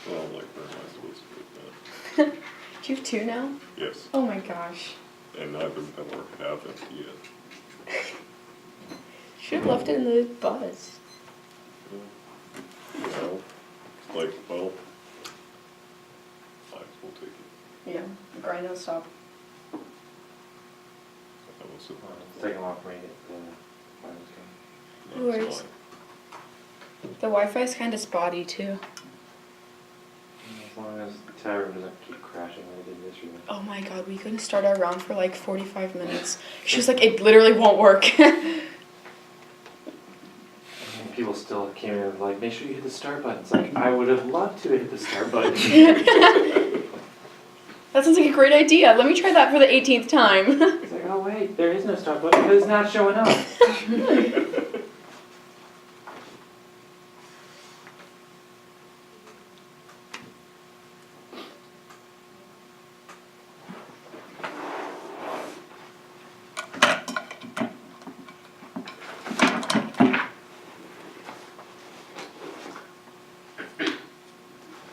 Well, like, where am I supposed to put that? Do you have 2 now? Yes. Oh my gosh. And neither of them are half empty yet. Should have left it in the bus. You know, like, well, might as well take it. Yeah, grind don't stop. I will sit It's taking a while for me to get the No worries. The Wi-Fi is kind of spotty too. As long as the chat room doesn't keep crashing like it did yesterday. Oh my god, we couldn't start our round for like 45 minutes. She was like, it literally won't work. People still came in with like, make sure you hit the start button. It's like, I would have loved to hit the start button. That sounds like a great idea. Let me try that for the 18th time. It's like, oh wait, there is no start button because it's not showing up.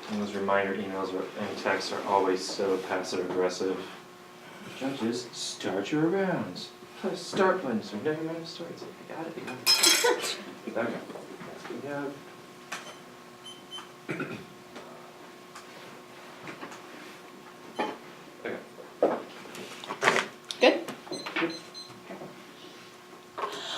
And those reminder emails and texts are always so passive aggressive. Judges, start your rounds. Press start button so we know your round starts. I got it, Okay. Good job. Okay. Good?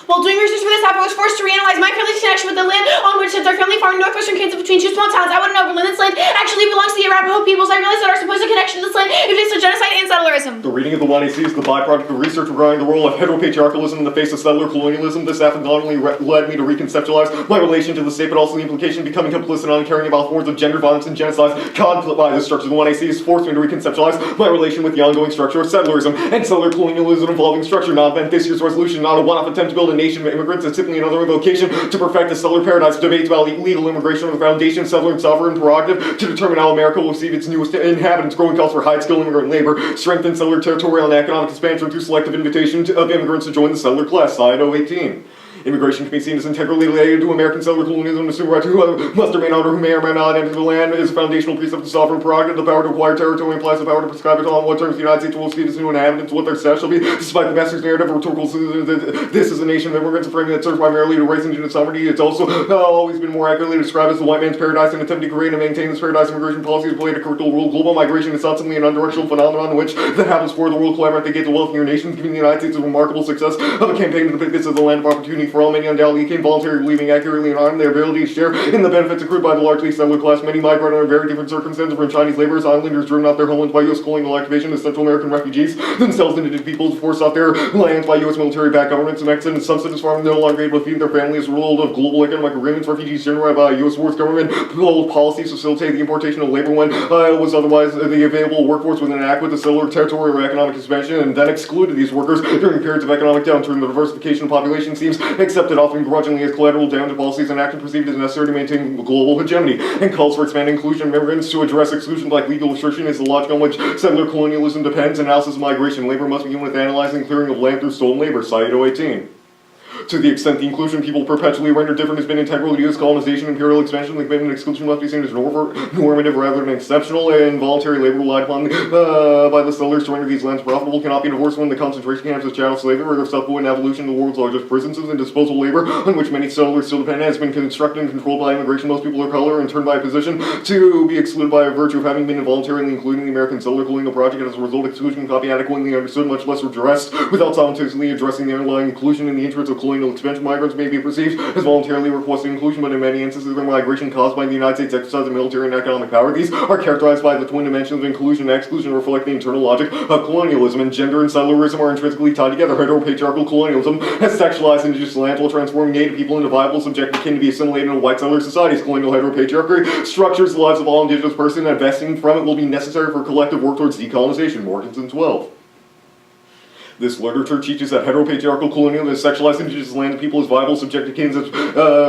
While doing research for this app, I was forced to reanalyze my family's connection with the land on which sits our family farm in northwestern Kansas between 2 small towns. I want to know whether this land actually belongs to the Arapaho peoples. I realized that our supposed connection to this land is based on genocide and settlerism. The reading of the 1AC is the byproduct of research regarding the role of heteropatriarchalism in the face of settler colonialism. This app not only led me to reconceptualize my relation to the state, but also the implication of becoming complicit on carrying about forms of gender violence and genocide caused by the structure of the 1AC has forced me to reconceptualize my relation with the ongoing structure of settlerism and settler colonialism involving structure. Not event this year's resolution, not a one-off attempt to build a nation of immigrants. It's simply another vocation to perfect the settler paradise. Debates about legal immigration are the foundation of settler and sovereign prerogative to determine how America will receive its newest inhabitants. Growing calls for high-skilled immigrant labor, strengthen settler territorial and economic expansion through selective invitation of immigrants to join the settler class. Side 018. Immigration can be seen as integrally related to American settler colonialism. The assumed right to whoever must remain under who may or may not enter the land is a foundational precept of sovereign prerogative. The power to acquire territory implies the power to prescribe it on what terms the United States will receive its new inhabitants, what their status shall be. Despite the master's narrative of rhetorical this is a nation of immigrants, a framing that serves primarily to raise indigenous sovereignty. It's also always been more accurately described as the white man's paradise. In attempting to create and maintain this paradise, immigration policy has played a critical role. Global migration is not simply an unidirectional phenomenon in which the happens for the world collaborate to get the wealthier nations, giving the United States a remarkable success of a campaign to make this as a land of opportunity for all. Many undoubtedly came voluntarily, believing accurately and on their ability to share in the benefits accrued by the largely settler class. Many migrate under very different circumstances, from Chinese laborers, islanders driven off their homelands by U.S. colonial occupation, to Central American refugees, themselves indigenous peoples forced off their lands by U.S. military-backed governments. Some extent, some citizens farmers no longer able to feed their families. The role of global economic agreements, refugees generated by U.S. wars government policies facilitate the importation of labor when was otherwise the available workforce within an act with the settler territorial or economic expansion, and then excluded these workers during periods of economic downturn. The diversification of population seems accepted often grudgingly as collateral damage to policies and action perceived as necessary to maintain global hegemony, and calls for expanding inclusion of immigrants to address exclusion like legal restriction is the logic on which settler colonialism depends. Analysis of migration labor must begin with analyzing clearing of land through stolen labor. Site 018. To the extent the inclusion people perpetually render different has been integral to U.S. colonization and imperial expansion, the commitment exclusion must be seen as normative rather than exceptional, and voluntary labor relied upon by the settlers to render these lands profitable cannot be divorced from the concentration camps as chattel slavery or their subsequent evolution of the world's largest prisons, and disposal labor on which many settlers still depend has been constructed and controlled by immigration. Most people of color and turned by a position to be excluded by virtue of having been involuntarily included in the American settler colonial project, and as a result exclusion cannot be adequately understood, much less redressed, without simultaneously addressing the underlying inclusion in the interests of colonial expansion. Migrants may be perceived as voluntarily requesting inclusion, but in many instances their migration caused by the United States exercise of military and economic power. These are characterized by the twin dimensions of inclusion and exclusion, reflect the internal logic of colonialism, and gender and settlerism are intrinsically tied together. Heteropatriarchal colonialism has sexualized indigenous lands while transforming native people into viable subject akin to be assimilated into white settler societies. Colonial heteropatriarchy structures the lives of all indigenous persons, and investing from it will be necessary for collective work towards decolonization. Morganson 12. This literature teaches that heteropatriarchal colonialists sexualize indigenous land and people as viable, subjected kings as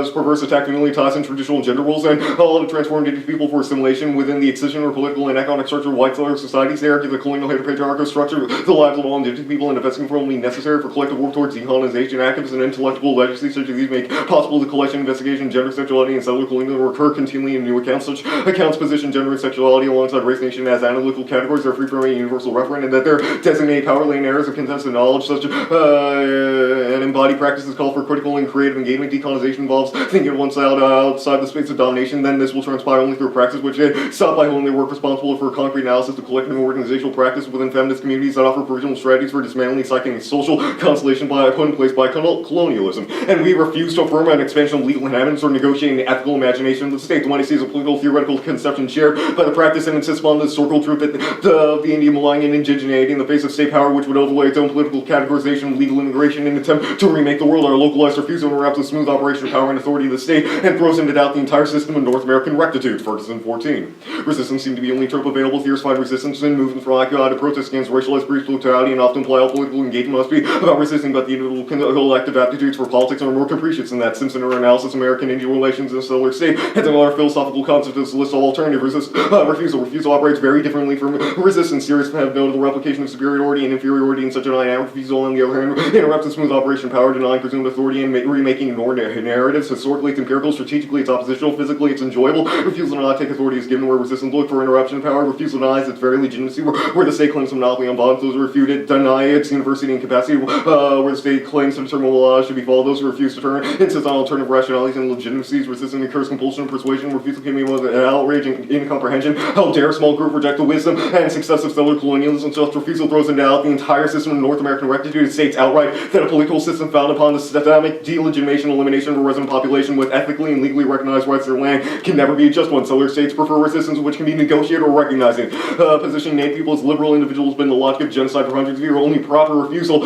perverse, attack newly ties in traditional gender roles, and all to transform indigenous people for assimilation within the excision or political and economic structure of white settler societies. They argue the colonial heteropatriarchal structure the lives of all indigenous people and investing for only necessary for collective work towards decolonization. Activists and intellectual legislature such as these make possible the collection, investigation, gender, sexuality, and settler colonialism recur continually in new accounts. Such accounts position gender and sexuality alongside race nation as analytical categories that are free from any universal referent, and that their designate power-laying areas of contested knowledge, such and embodied practices call for critical and creative engagement. Decolonization involves thinking once outside the space of domination, then this will transpire only through practice, which they stop by holding their work responsible for concrete analysis of collective and organizational practice within feminist communities that offer original strategies for dismantling psychic social constellation put in place by colonialism. And we refuse to affirm an expansion of legal inhabitants or negotiate an ethical imagination of the state. The one I see is a political theoretical conception shared by the practice and insists upon the historical truth that the Indian belonging in indigeneity in the face of state power, which would overlay its own political categorization of legal immigration in an attempt to remake the world. Our localized refusal interrupts the smooth operation of power and authority of the state and throws into doubt the entire system of North American rectitude. Ferguson 14. Resistance seemed to be the only trope available. Fierce fight resistance and movements for occupied to protest against racialized brief brutality and often imply all political engagement must be about resisting, but the individual collective aptitudes for politics are more capricious than that. Simpson or analysis American Indian relations in a settler state has another philosophical concept as a list of alternative refusal. Refusal operates very differently from resistance. Theorists have noted the replication of superiority and inferiority in such a dynamic. Refusal, on the other hand, interrupts the smooth operation of power, denying presumed authority and remaking ignored narratives. Historically, it's empirical. Strategically, it's oppositional. Physically, it's enjoyable. Refusal to not take authority is given where resistance look for interruption of power. Refusal denies its very legitimacy where the state claims a monopoly on bonds. Those who refute it deny its university and capacity where the state claims to determine what laws should be followed. Those who refuse to turn insist on alternative rationalities and legitimacies. Resistance incurs compulsion and persuasion. Refusal can be more than an outrage and incomprehension. How dare a small group reject the wisdom and success of settler colonialism? Such refusal throws into doubt the entire system of North American rectitude. It states outright that a political system founded upon the systemic delegitimation and elimination of a resident population with ethically and legally recognized rights to their land can never be a just one. Settler states prefer resistance which can be negotiated or recognizing. Positioning native people as liberal individuals been the logic of genocide for hundreds of years. Only proper refusal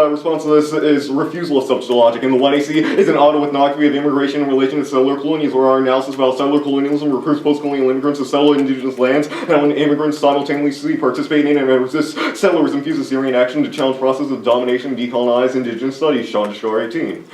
response to this is refusal of such logic. And the one I see is an autoethnography of immigration in relation to settler colonies, where our analysis about settler colonialism recruits post-colonial immigrants to settle indigenous lands, and when immigrants simultaneously participate in and resist settlers, infuse Syrian action to challenge process of domination and decolonize indigenous studies. Sean Deshar 18.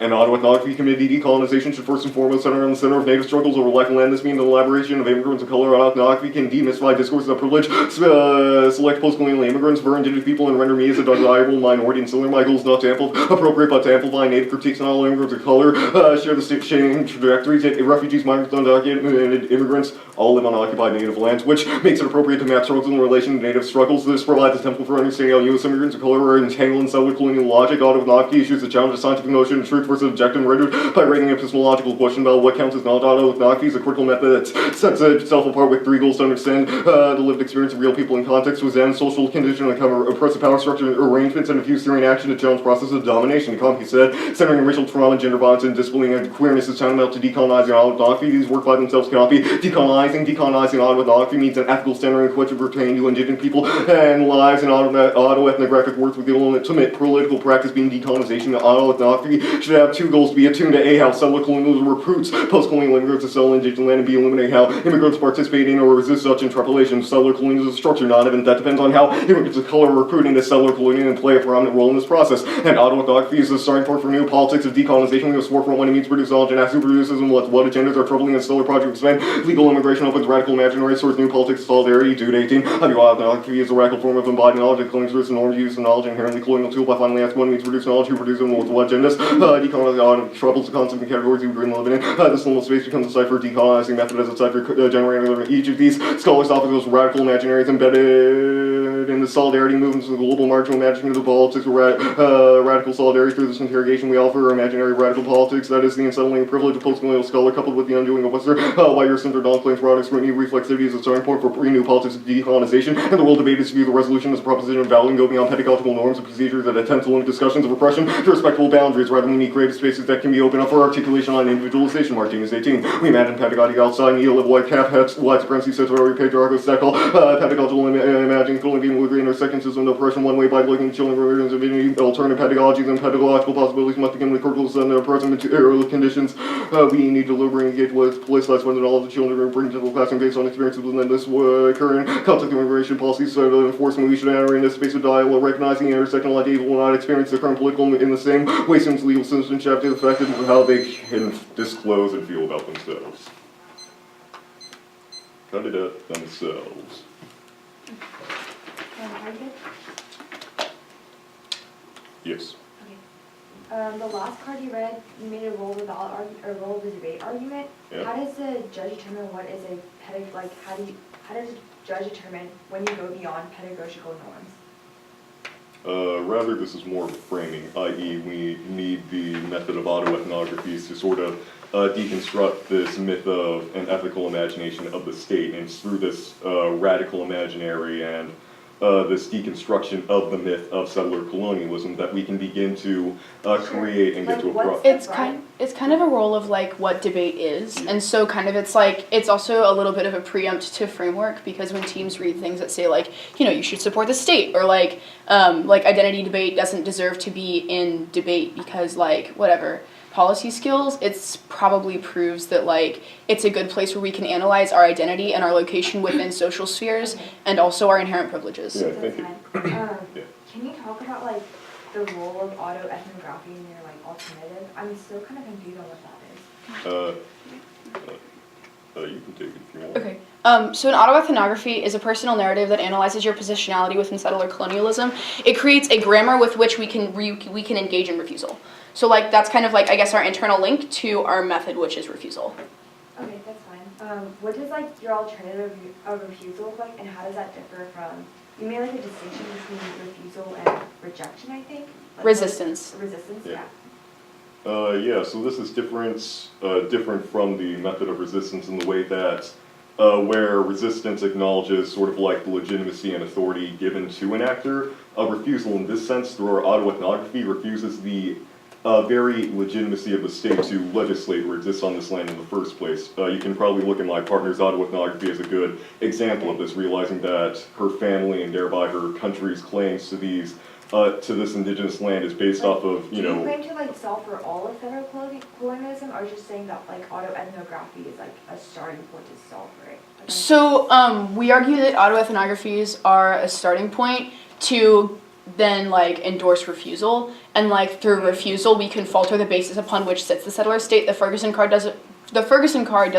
An autoethnography committee decolonization should first and foremost center on the center of native struggles over life and land. This means the elaboration of immigrants of color. Autoethnography can demystify discourses of privilege, select post-colonial immigrants for indigenous people, and render me as a desirable minority. And similar, my goal is not to appropriate, but to amplify native critiques on all immigrants of color, share the same trajectories. Refugees, migrants, undocumented immigrants all live on occupied native lands, which makes it appropriate to map struggles in relation to native struggles. This provides a template for understanding how U.S. immigrants of color are entangled in settler colonial logic. Autoethnography issues the challenge of scientific notion of truth versus objective rigor by raising an epistemological question about what counts as not. Autoethnography is a critical method that sets itself apart with three goals: to understand the lived experience of real people in context, to examine social condition, uncover oppressive power structure arrangements, and diffuse Syrian action to challenge processes of domination. Comte said, centering racial trauma, gender violence, and disciplining and queerness is tantamount to decolonizing autoethnography. These work by themselves cannot be decolonizing. Decolonizing autoethnography means an ethical standard in which it pertains to indigenous people and lives, and autoethnographic work with the ultimate political practice being decolonization. Autoethnography should have two goals: to be attuned to A, how settler colonialism recruits post-colonial immigrants to settle indigenous land, and B, illuminating how immigrants participate in or resist such interpolation. Settler colonialism is a structure, not an event. That depends on how immigrants of color are recruited into settler colonialism and play a prominent role in this process. And autoethnography is the starting point for new politics of decolonization. We must forefront when it means produce knowledge and ask who produces and what agendas are troubling the settler project expand. Legal immigration opens radical imaginary source new politics of solidarity. Dude 18. Autoethnography is a radical form of embodied knowledge that claims to norms use of knowledge inherently colonial tool by finally asking what it means to produce knowledge, who produces them, with what agendas. Decolonizing troubles the concept and categories we bring living in. This little space becomes a cipher decolonizing method as a cipher generating each of these scholars offer those radical imaginaries embedded in the solidarity movements of the global marginal imagination of the politics of radical solidarity. Through this interrogation, we offer imaginary radical politics, that is the unsettling privilege of post-colonial scholar coupled with the undoing of Western while your center non-claims product scrutiny. Reflexivity is a starting point for new politics of decolonization, and the world debate is to view the resolution as a proposition of value and go beyond pedagogical norms and procedures that attempt to limit discussions of oppression to respectable boundaries rather than creative spaces that can be opened up for articulation and individualization. Martinez 18. We imagine pedagogy outside neoliberal white cap hats, white supremacy, socially patriarchal, sexual, pedagogical, imagining Colleyville with the intersection system of oppression one way by looking at children religions of any alternative pedagogies and pedagogical possibilities must begin with curriculums and their present material conditions. We need to deliberately engage with police-less when all of the children are bring to the classroom based on experiences within this current concept of immigration policies. So the enforcement we should enter in this space of dialogue, recognizing the intersectional ideas will not experience the current political in the same way since legal systems have to affect how they can disclose and feel about themselves. Cut it up themselves. Yes. Okay. The last card you read, you made a role of the debate argument. Yeah. How does the judge determine what is a how does the judge determine when you go beyond pedagogical norms? Rather, this is more of a framing, i.e. we need the method of autoethnographies to sort of deconstruct this myth of an ethical imagination of the state, and it's through this radical imaginary and this deconstruction of the myth of settler colonialism that we can begin to create and get to a It's kind of a role of like what debate is, and so kind of it's also a little bit of a preemptive framework, because when teams read things that say like, you know, you should support the state, or like identity debate doesn't deserve to be in debate because like whatever policy skills, it's probably proves that like it's a good place where we can analyze our identity and our location within social spheres and also our inherent privileges. Yeah, thank you. Can you talk about like the role of autoethnography in your like alternative? I'm still kind of confused on what that is. You can take it if you want. Okay. So an autoethnography is a personal narrative that analyzes your positionality within settler colonialism. It creates a grammar with which we can engage in refusal. So like that's kind of like I guess our internal link to our method, which is refusal. Okay, that's fine. What does like your alternative of refusal look like, and how does that differ from? You made like a distinction between refusal and rejection, I think. Like, Resistance. Resistance, Yeah. yeah. So this is different from the method of resistance in the way that where resistance acknowledges sort of like the legitimacy and authority given to an actor. Refusal in this sense, through our autoethnography, refuses the very legitimacy of the state to legislate or exist on this land in the first place. You can probably look at my partner's autoethnography as a good example of this, realizing that her family and thereby her country's claims to these to this indigenous land is based off of, Do you claim to like solve for all of federal colonialism, or just saying that like autoethnography is like a starting point to solve for it? Like, So we argue that autoethnographies are a starting point to then like endorse refusal, and like through refusal we can falter the basis upon which sits the settler state. The Ferguson card does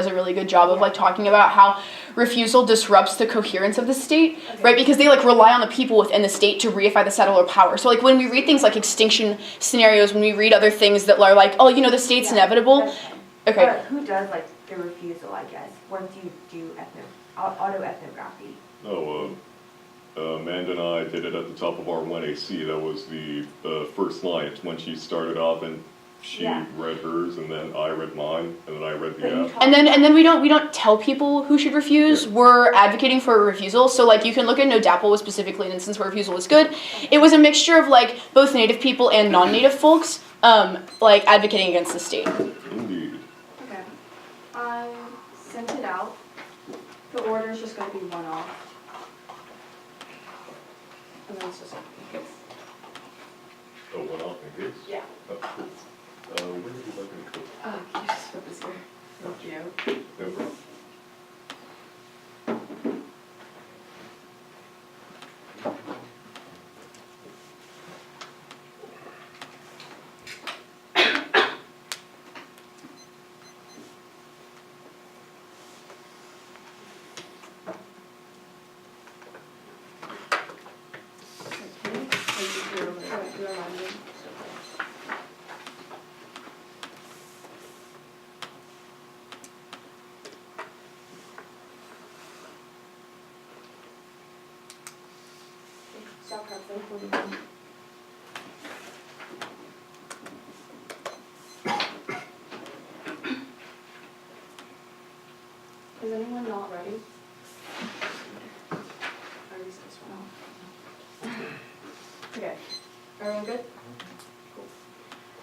a really good job of like talking about how refusal disrupts the coherence of the state, right? Because they like rely on the people within the state to reify the settler power. So like when we read things like extinction scenarios, when we read other things that are like, oh, you know, the state's inevitable. Okay. But who does like the refusal, I guess, once you do autoethnography? Amanda and I did it at the top of our 1AC. That was the first line. It's when she started off and she read hers, and then I read mine, and then I read the F. And then we don't tell people who should refuse. We're advocating for a refusal. So like you can look at No Dapple was specifically an instance where refusal was good. It was a mixture of like both Native people and non-Native folks like advocating against the state. Indeed. Okay. I sent it out. The order's just going to be one off. And then it's just in case. Oh, one off in case? Yeah. Oh, cool. Where would you like me to put? Can you just put this here? Thank you. No problem. Stop pressing. Is anyone not ready? I use this one off. Okay. Everyone good?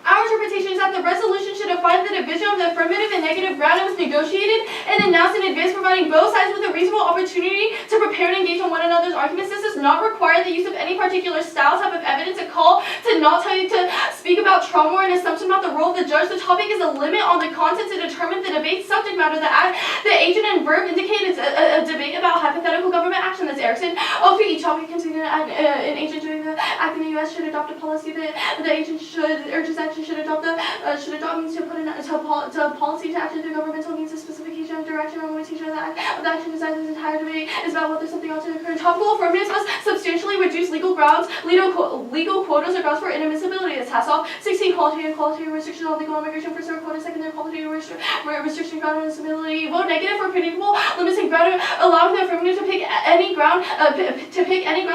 Hours are interpretation is that the resolution should define the division of the affirmative and negative ground that was negotiated and announced in advance, providing both sides with a reasonable opportunity to prepare and engage on one another's arguments. This does not require the use of any particular style, type of evidence, a call to not tell you to speak about trauma or an assumption about the role of the judge. The topic is a limit on the content to determine the debate subject matter. The agent and verb indicate it's a debate about hypothetical government action. That's Erickson. For each topic contained an agent doing the act in the U.S. should adopt a policy that the agent should urge his action should adopt means to put to policy to action through governmental means. The specification of direction or limitation of the action designed this entire debate is about whether something ought to occur. Topical affirmatives must substantially reduce legal quotas or grounds for inadmissibility. That's Hasselhoff. 16. Qualitative restriction on legal immigration for certain quotas. Secondary qualitative restriction ground on disability. Vote negative for predictable limits and ground, allowing the affirmative to pick any grounds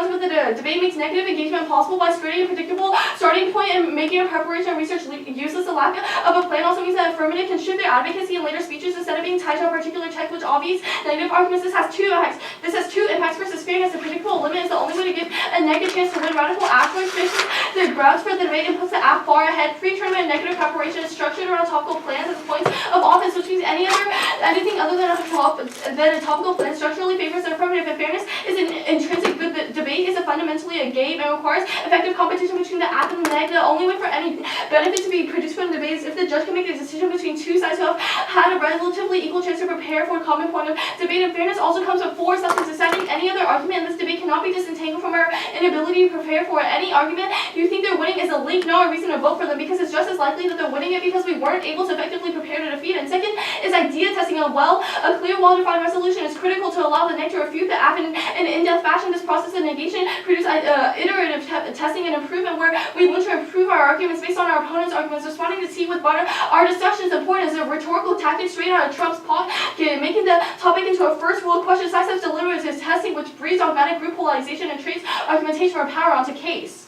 where the debate makes negative engagement possible by skirting a predictable starting point and making a preparation and research useless. The lack of a plan also means that affirmative can shift their advocacy in later speeches instead of being tied to a particular text which obviates negative arguments. This has two impacts versus fairness. The predictable limit is the only way to give a negative chance to win. Radical action expresses the grounds for the debate and puts the app far ahead. Pre-tournament negative preparation is structured around topical plans as points of office, which means anything other than a topical plan structurally favors the affirmative. And fairness is an intrinsic good. The debate is fundamentally a game and requires effective competition between the app and the neg. The only way for any benefit to be produced from the debate is if the judge can make a decision between two sides who have had a relatively equal chance to prepare for a common point of debate. And fairness also comes before substance. Deciding any other argument in this debate cannot be disentangled from our inability to prepare for any argument you think they're winning is a link, not a reason to vote for them, because it's just as likely that they're winning it because we weren't able to effectively prepare to defeat. And second is idea testing. A clear, well-defined resolution is critical to allow the neg to refute the app in an in-depth fashion. This process of negation produces iterative testing and improvement where we want to improve our arguments based on our opponent's arguments. Responding to see with butter, our discussions important is a rhetorical tactic straight out of Trump's pocket, making the topic into a first world question. Decisive deliberative testing which breeds dogmatic group polarization and treats argumentation for power onto case.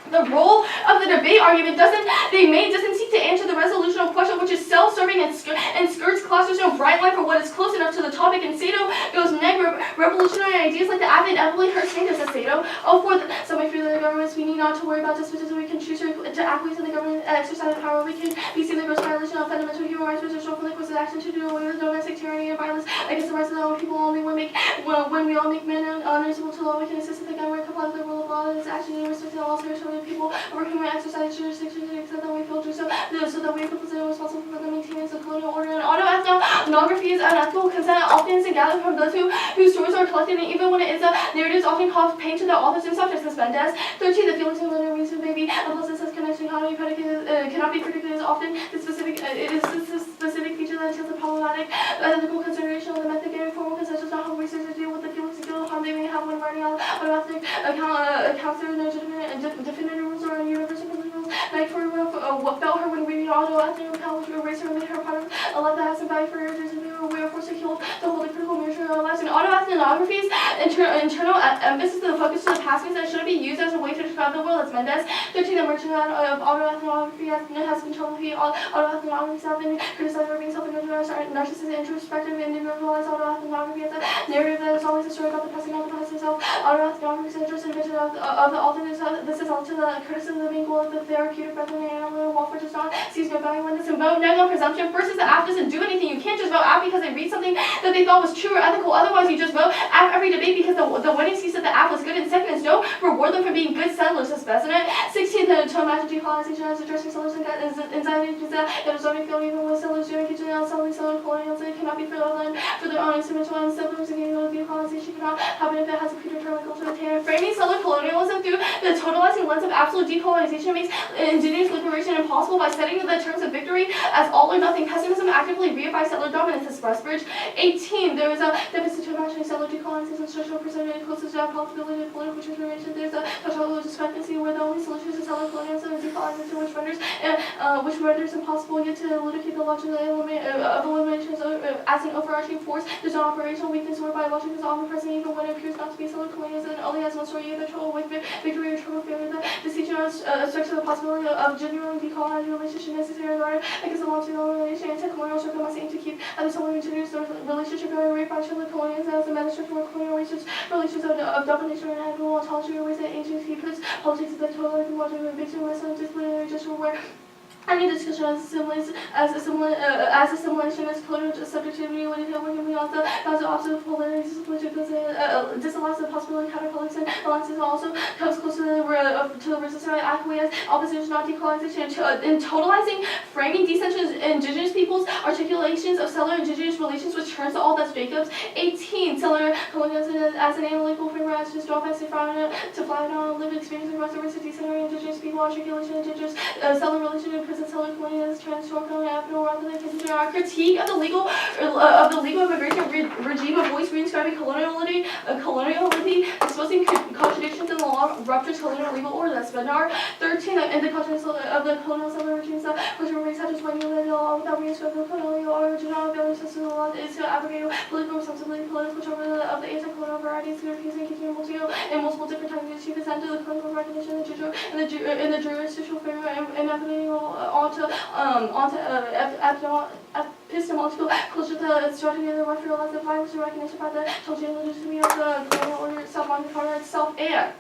The role of the debate argument doesn't seek to answer the resolutional question, which is self-serving and skirts class. There's no bright line for what is close enough to the topic, and Sato goes revolutionary ideas like the app inevitably hurt status as Sato. Some may fear the governments we need not to worry about despotism. We can choose to acquiesce in the government exercise of power. We can be seen the gross violation of fundamental human rights, which is shown from the course of action to do away with domestic tyranny and violence against the rights of the own people. Only when we all make men unreasonable to law, we can assist the government comply with the rule of law and its action in respect to the laws of people over whom we exercise jurisdiction to the extent that we feel do so that we are completely responsible for the maintenance of colonial order. And autoethnography is unethical consent often is gathered from those whose stories are collected, and even when it is a narrative, often cause pain to the authors themselves, just as Mendez. 13. The feelings of the reason may be unpleasant as connection cannot be predicted as often. It is the specific feature that entails a problematic ethical consideration of the method. Getting formal consent does not help researchers deal with the feelings of guilt harm they may have when writing out automatic accounts. There is no definitive rules or universal principles. Like for what felt her when reading autoethnography account, which erased her and made her part of a life that has some value for her. We are forced to hold a critical measure of our lives. And autoethnography's internal emphasis to the focus to the past means that it shouldn't be used as a way to describe the world. As Mendez. 13. The merchant of autoethnography has been told that autoethnography have been criticized for being self-indulgent, narcissistic, introspective, and individualized. Autoethnography as a narrative that is always a story about the past and not the past itself. Autoethnography is interest and vision of the author. This is all to the criticism of the main goal of the therapeutic brethren and animal welfare does not sees no value in this. And vote no presumption. First is the app doesn't do anything. You can't just vote app because they read something that they thought was true or ethical. Otherwise, you just vote app every debate because the winning sees that the app was good. And second is don't reward them for being good settlers, as president. 16. To imagine decolonization as addressing settlers and anxiety is that it is only feel even with settlers doing kitchen and selling colonials. It cannot be for their own instrumental and settlers and decolonization cannot happen if it has a predetermined cultural attainment. Framing settler colonialism through the totalizing lens of absolute decolonization makes indigenous liberation impossible by setting the terms of victory as all or nothing. Pessimism actively reifies settler dominance, as Westbridge. 18. There is a deficit to imagining settler decolonization structural percentage closest to possibility of political transformation. There's a total discrepancy where the only solution is settler colonialism is decolonization, which renders impossible yet to elucidate the logic of elimination as an overarching force. There's an operational weakness whereby logic is omnipresent even when it appears not to be settler colonialism and only has one story, either trouble with victory or trouble failure. The decision structure the possibility of genuinely decolonizing relationship necessary in order against the long-term elimination. Anti-colonial circle must aim to keep at least only introduce the relationship going away by the colonialism as the metastructure where colonial relations of domination and animal ontology are ways that ancient he puts politics at the total and watching the victim less of disciplinary gesture where Any discussion as assimilation as colonial subjectivity when it can be also the opposite polarities disallows the possibility of counterpolitics and alliances also comes close to the resistance acquiesce opposition not decolonization in totalizing framing decentral indigenous peoples articulations of settler indigenous relations which turns to all that's Jacobs. 18 settler colonialism as an analytical framework as just draw by to fly down lived experience across the rest of decentralized indigenous people articulation indigenous settler relation and present settler colonialism transnational capital rather than consider our critique of the legal immigration regime of voice reinscribing coloniality exposing contradictions in the law ruptures colonial legal order. That's Bednar. 13 in the context of the colonial settler regimes which were such as when you live law without reinscribing colonial origin of the other system of law is to abrogate political responsibility political control of the anti-colonial varieties refusing continuing multiple different times to achieve assent to the colonial recognition in the jurisdictional framework and onto epistemological culture the strategy of the warfare allows the violence to recognition by the total legitimacy of the colonial order itself on the card itself and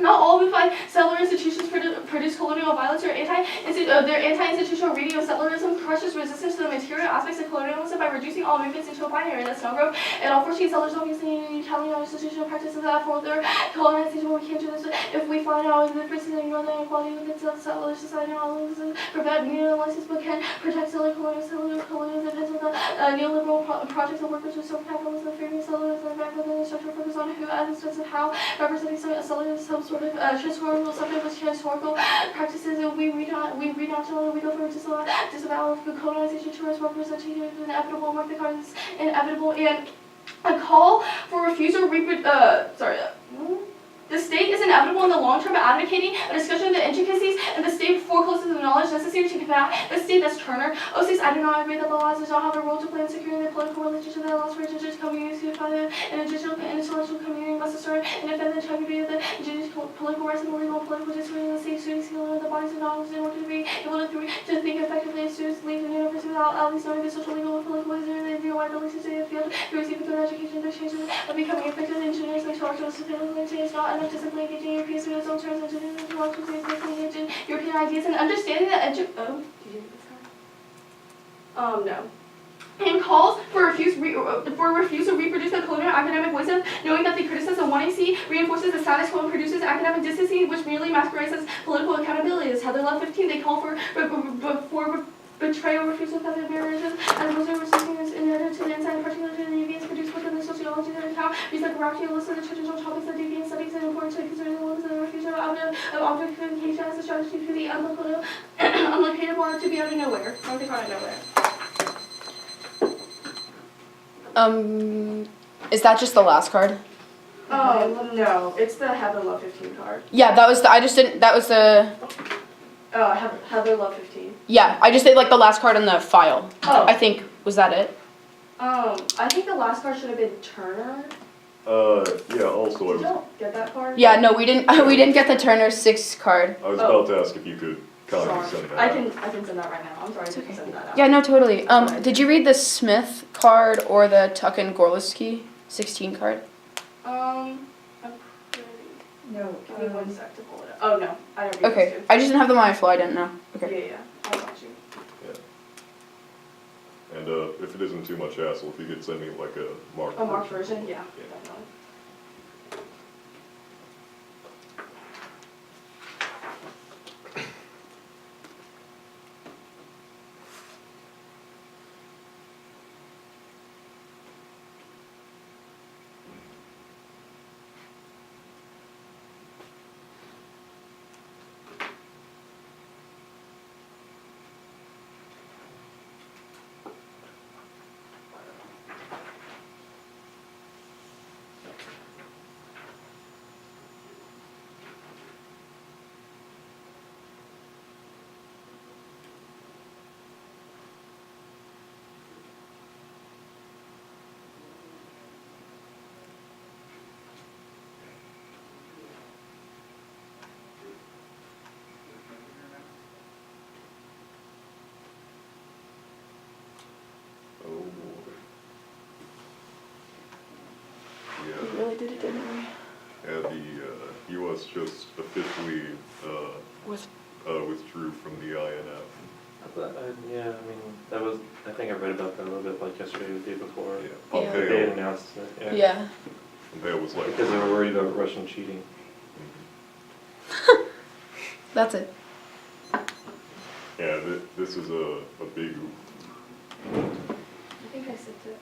not all unified settler institutions produce colonial violence or their anti-institutional reading of settlerism crushes resistance to the material aspects of colonialism by reducing all movements into a binary. That's no group. And all 14 settlers obviously telling our institutional practices that for their colonization we can't do this if we find out the differences and ignore the inequality within settler society and all this prevent neo-license but can protect settler colonialism depends on the neoliberal projects of workers with self-capitalism framing settlerism and back within the structural focus on who at expense of how representing settlers some sort of historical subject with historical practices and we renationalize we go for disavowal of colonization towards representation of inevitable work the card is inevitable and a call for refusal the state is inevitable in the long term, advocating a discussion of the intricacies and the state forecloses the knowledge necessary to combat the state. That's Turner. 06. I do not agree that the laws does not have a role to play in securing the political relationship that allows for indigenous communities to find an indigenous and intellectual community must assert and defend the integrity of the indigenous political rights and the legal and political dispute in the state students of the bodies and knowledge in order to be able to think effectively as students leave the university without at least knowing the social, legal, and political history they view our ability to the field to receive a good education and exchange of becoming effective engineers and intellectual stability is not enough to simply engaging Europeans in its own terms and to intellectual engage in European ideas and understanding that did you get this card? No. And calls for refuse to reproduce the colonial academic wisdom, knowing that the criticism of 1AC reinforces the status quo and produces academic distancing, which merely masquerades as political accountability. As Heather Love 15, they call for betrayal, refusal, feather barriers, and those recipients in order to the inside, and particularly the deviance produced within the sociology that account, use like rational list of the traditional topics that deviance studies and important to consider the limits of the refusal of objectification as a strategy for the unlocated or to be out of nowhere. Not out of nowhere. Is that just the last card? No, it's the Heather Love 15 card. Yeah, that was the Heather Love 15. Yeah, I just did like the last card in the file. Oh. I think, was that it? I think the last card should have been Turner. Yeah, also Did you get that card? Yeah, no, we didn't get the Turner 6 card. I was about to ask if you could kindly send that I out. can send that right now. I'm sorry, I can send that out. Yeah, no, totally. Did you read the Smith card or the Tuckin Gorliski 16 card? I'm pretty... No. Give me 1 sec to pull it up. Oh, no. I don't read Okay, those two. I just didn't have them on my flow, I didn't know. Okay. Yeah. I got you. And if it isn't too much hassle, if you could send me like a marked A marked version? Yeah. Yeah. Definitely. Oh boy. Yeah. We really did it, didn't we? Yeah, the U.S. just officially With withdrew from the INF. Yeah, I mean, that was, I think I read about that a little bit like yesterday or the day before. Yeah, Yeah. They had Pompeo. announced it, Yeah. Pompeo was like, Because they were worried about Russian cheating. That's it. yeah, this is a big. I think I sipped it.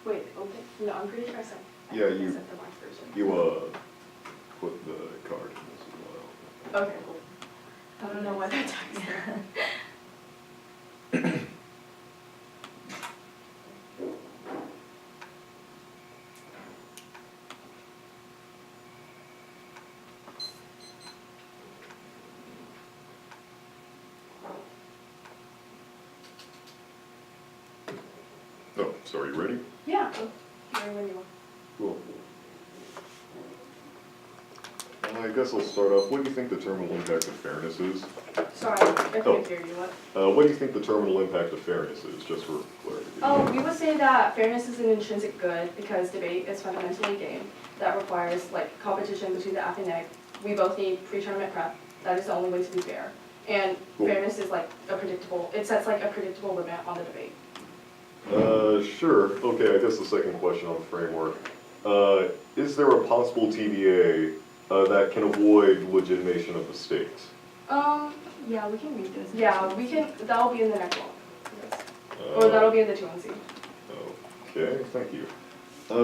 Wait, open? No, I'm pretty sure I said. Yeah, I you- said the black version. You put the card in this as well. Okay, cool. I don't know why that talks there. Oh, sorry, you ready? Yeah. Where when you want. Cool. I guess I'll start off. What do you think the terminal impact of fairness is? Sorry, I Oh. couldn't hear you. What? What do you think the terminal impact of fairness is, just for clarity? Oh, we would say that fairness is an intrinsic good because debate is fundamentally a game that requires like competition between the ath and neg. We both need pre-tournament prep. That is the only way to be fair. And Cool. fairness is like it sets like a predictable limit on the debate. Sure. Okay, I guess the second question on the framework. Is there a possible TVA that can avoid legitimation of the stakes? Yeah, we can read this. Yeah, we can, that'll be in the next one. Yes. Or that'll be in the 2-1C. Okay, thank you.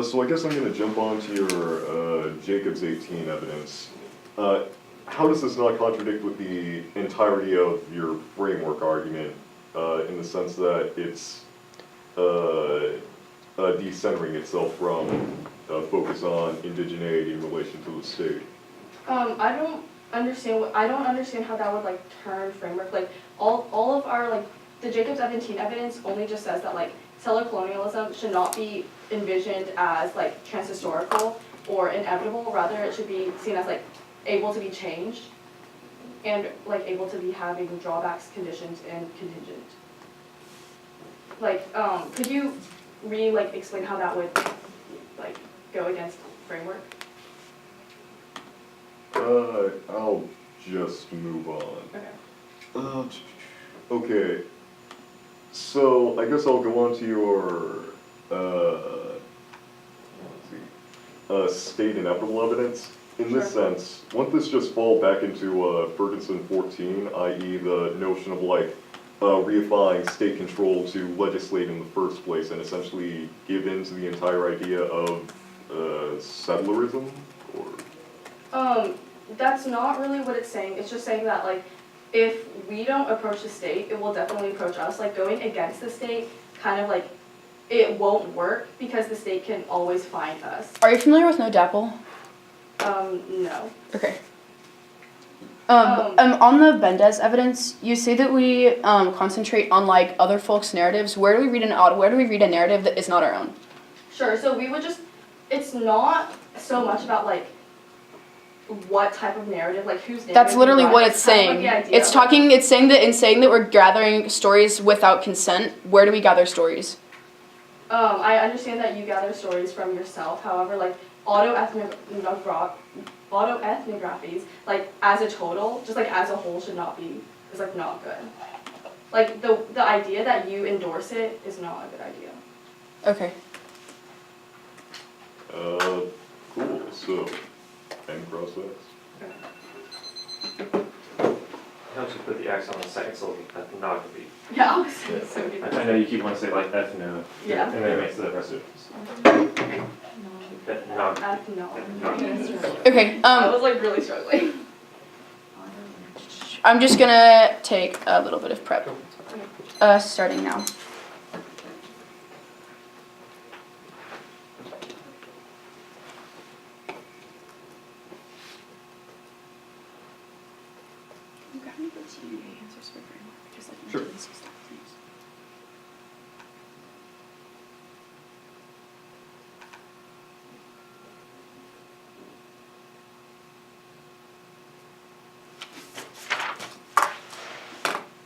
So I guess I'm going to jump on to your Jacobs 18 evidence. How does this not contradict with the entirety of your framework argument in the sense that it's decentering itself from focus on indigeneity in relation to the state? I don't understand how that would like turn framework. Like all of our like the Jacobs 17 evidence only just says that like settler colonialism should not be envisioned as like transhistorical or inevitable. Rather, it should be seen as like able to be changed and like able to be having drawbacks, conditions, and contingent. Like, could you explain how that would like go against framework? I'll just move on. Okay. Okay. So I guess I'll go on to your state inevitable evidence. In this Sure. sense, won't this just fall back into Ferguson 14, i.e. the notion of reifying state control to legislate in the first place and essentially give in to the entire idea of settlerism? Or That's not really what it's saying. It's just saying that like if we don't approach the state, it will definitely approach us. Like going against the state kind of like it won't work because the state can always find us. Are you familiar with No Dapple? No. Okay. On the Bendez evidence, you say that we concentrate on like other folks' narratives. Where do we read a narrative that is not our own? Sure. So we would just. It's not so much about like what type of narrative, like whose narrative. That's literally we write. what it's kind of saying. like the idea. It's saying that in saying that we're gathering stories without consent. Where do we gather stories? I understand that you gather stories from yourself. However, like autoethnographies, like as a total, just like as a whole, is not good. Like the idea that you endorse it is not a good idea. Okay. Cool. So, N cross X. How would you put the accent on the second syllable? Ethnography. Yeah, I was so good. I know you keep wanting to say like ethno. Yeah. And then it makes the rest of it. Ethnography. Okay. I was like really struggling. I'm just gonna take a little bit of prep. Starting now. Sure.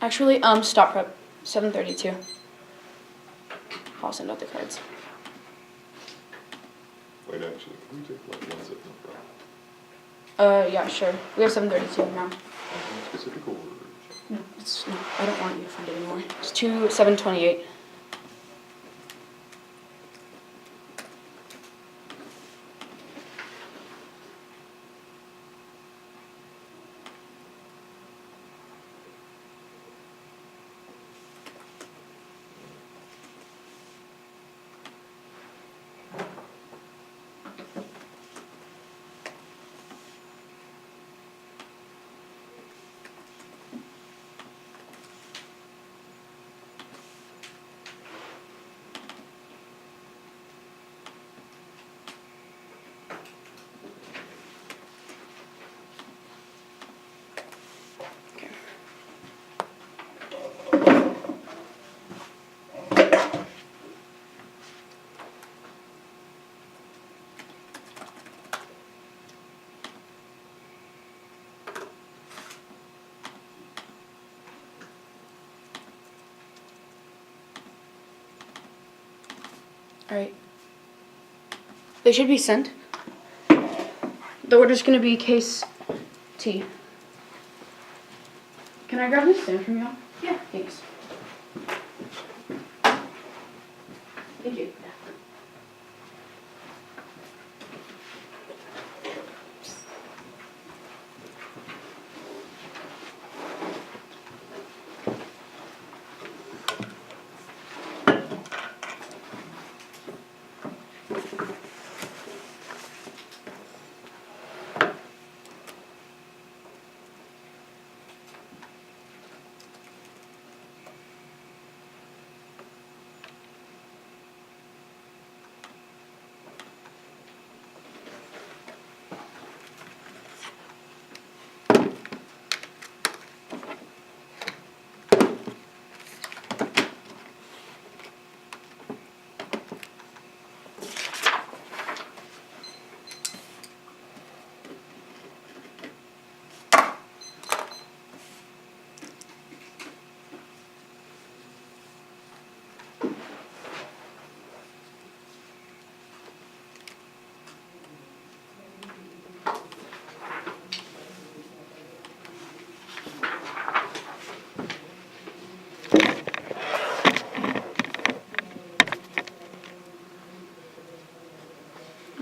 Actually, stop prep. 7:32. I'll send out the cards. Wait, actually, can we take like one second? No Yeah, sure. We have 7:32 now. specific or? No, I don't want you to find it anymore. It's 7:28. Alright. They should be sent. The order's gonna be case T. Can I grab this stand from y'all? Yeah. Thanks. Thank you.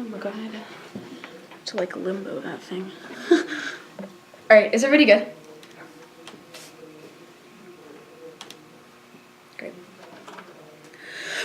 Oh my god. To like limbo that thing. Alright, is everybody good? Great.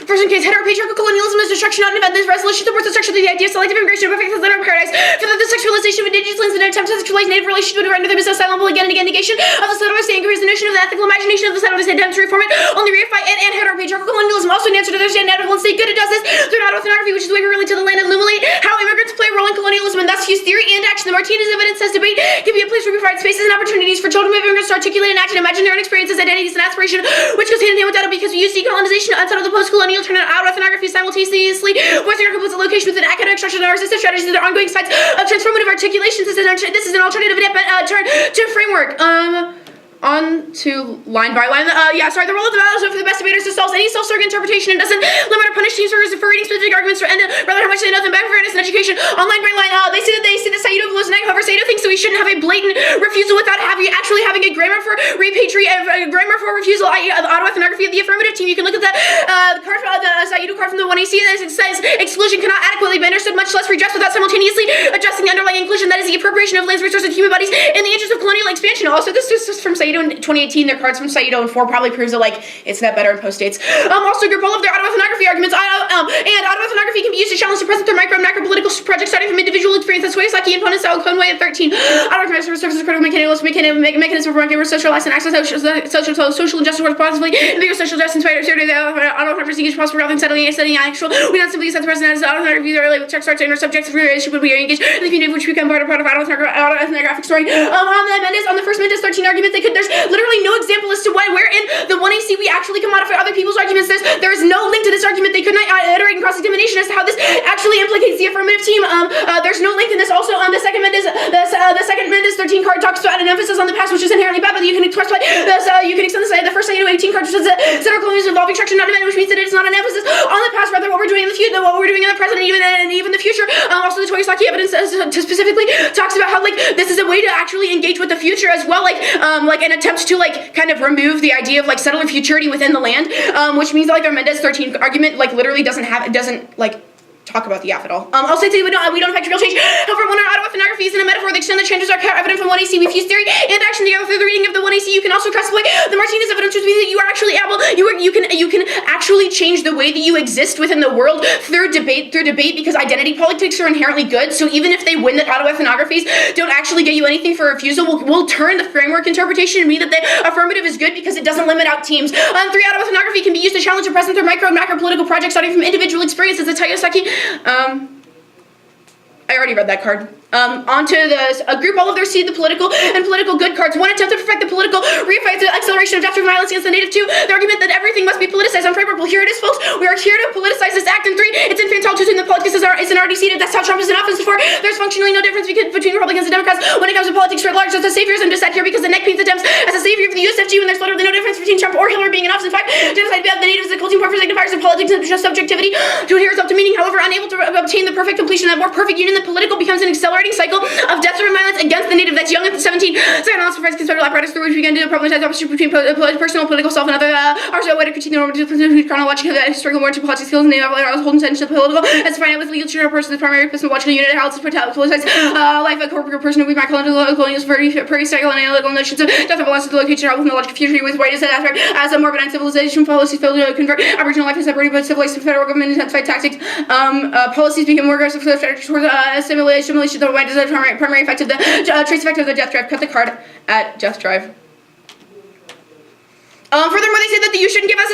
First in case, heteropatriarchal colonialism is destruction, not an event. This resolution supports the structure of the idea of selective immigration of perfect letter of paradise. For the sexualization of indigenous lands and an attempt to sexualize native relations would render them as asylable again and again. Negation of the settlers to increase the notion of the ethical imagination of the settlers and attempt to reform it. Only reify it and heteropatriarchal colonialism. Also an answer to their stand native and state good. It does this through an autoethnography, which is the way we relate to the land and illuminate how immigrants play a role in colonialism and thus use theory and action. The Martinez evidence says debate can be a place where we provide spaces and opportunities for children of immigrants to articulate and act and imagine their own experiences, identities, and aspiration, which goes hand in hand with data because we use decolonization to unsettle the post-colonial turn and autoethnography simultaneously. Voicing our composite location within academic structures and our resistive strategies that are ongoing sites of transformative articulations. This is an alternative turn to framework. On to line by line. The role of the battles for the best debaters to solve any self-serving interpretation and doesn't limit or punish teams for reading specific arguments and rather how much they know them back for fairness and education. On line by line, they say that Saito was neg. However, Saito thinks that we shouldn't have a blatant refusal without actually having a grammar for grammar for refusal, i.e. the autoethnography of the affirmative team. You can look at the card, the Saito card from the 1AC. It says exclusion cannot adequately be understood, much less redressed, without simultaneously addressing the underlying inclusion. That is the appropriation of lands, resources, and human bodies in the interest of colonial expansion. Also, this is from Saito in 2018. Their cards from Saito and 4 probably proves that like it's not better in post dates. Also, group all of their autoethnography arguments. And autoethnography can be used to challenge the present through micro and macro political projects starting from individual experience. That's Saki and Ponensao Conway at 13. Autoethnography serves as a critical mechanism for market socialized and access social injustice towards positively bigger social justice. Autoethnography seeks possible rather than studying actual. We not simply set the present as autoethnography that relate with text starts to intersubjective relationship when we are engaged in the community which become part of autoethnographic story. On the first Mendes 13 argument, there's literally no example as to where in the 1AC we actually commodify other people's arguments. There is no link to this argument. They could not iterate and cross-examination as to how this actually implicates the affirmative team. There's no link in this. Also, the second Mendez 13 card talks about an emphasis on the past, which is inherently bad, but you can express why. You can extend the first 18 cards, which says settler colonialism involving structure, not event, which means that it's not an emphasis on the past, rather what we're doing in the future, what we're doing in the present, and even the future. Also, the Toyosaki evidence specifically talks about how like this is a way to actually engage with the future as well, like an attempt to like kind of remove the idea of like settler futurity within the land, which means that like our Mendez 13 argument like literally doesn't like talk about the app at all. I'll say today we don't affect real change. However, when our autoethnography is in a metaphor, the extent that changes are evident from 1AC. We fuse theory and action together through the reading of the 1AC. You can also classify the Martinez evidence, which means that you are actually able, you can actually change the way that you exist within the world through debate, because identity politics are inherently good. So even if they win that autoethnographies don't actually get you anything for refusal, we'll turn the framework interpretation and mean that the affirmative is good because it doesn't limit out teams. 3 autoethnography can be used to challenge the present through micro and macro political projects starting from individual experiences. The Toyosaki I already read that card. Onto a group, all of their see the political and political good cards. 1 attempt to perfect the political, reifies the acceleration of death through violence against the native. 2, the argument that everything must be politicized on framework. Well, here it is, folks. We are here to politicize this act. And 3, it's infantile to assume that politics is already seated. That's how Trump is in office. 4, there's functionally no difference between Republicans and Democrats when it comes to politics for large. That's the saviors. I'm just sat here because the neck paints attempts as a savior for the USFG when there's literally no difference between Trump or Hillary being in office. And 5, genocide of the natives, the culting poor signifiers of politics and just subjectivity to adhere up to meaning. However, unable to obtain the perfect completion, that more perfect union, the political becomes an accelerating cycle of death through violence against the native that's young at 17. Second analysis provides conceptual apparatus through which we can do problematize the opposite between personal, political self, and other. Also, a way to critique the normative chronological historical more to policy skills, and the holding attention to the political as defined with legal traditional person, the primary epistemological unit, how it's politicized life, a corporate person who we might call into colonialism, very cycle and analytical notions of death of velocity, location, how with the logic of future with white as aspect as a morbid civilization policies fail to convert Aboriginal life is separated by civilized federal government intensified tactics. Policies become more aggressive towards simulation of the white desire primary effect of the trace effect of the death drive. Cut the card at death drive. Furthermore, they say that you shouldn't give us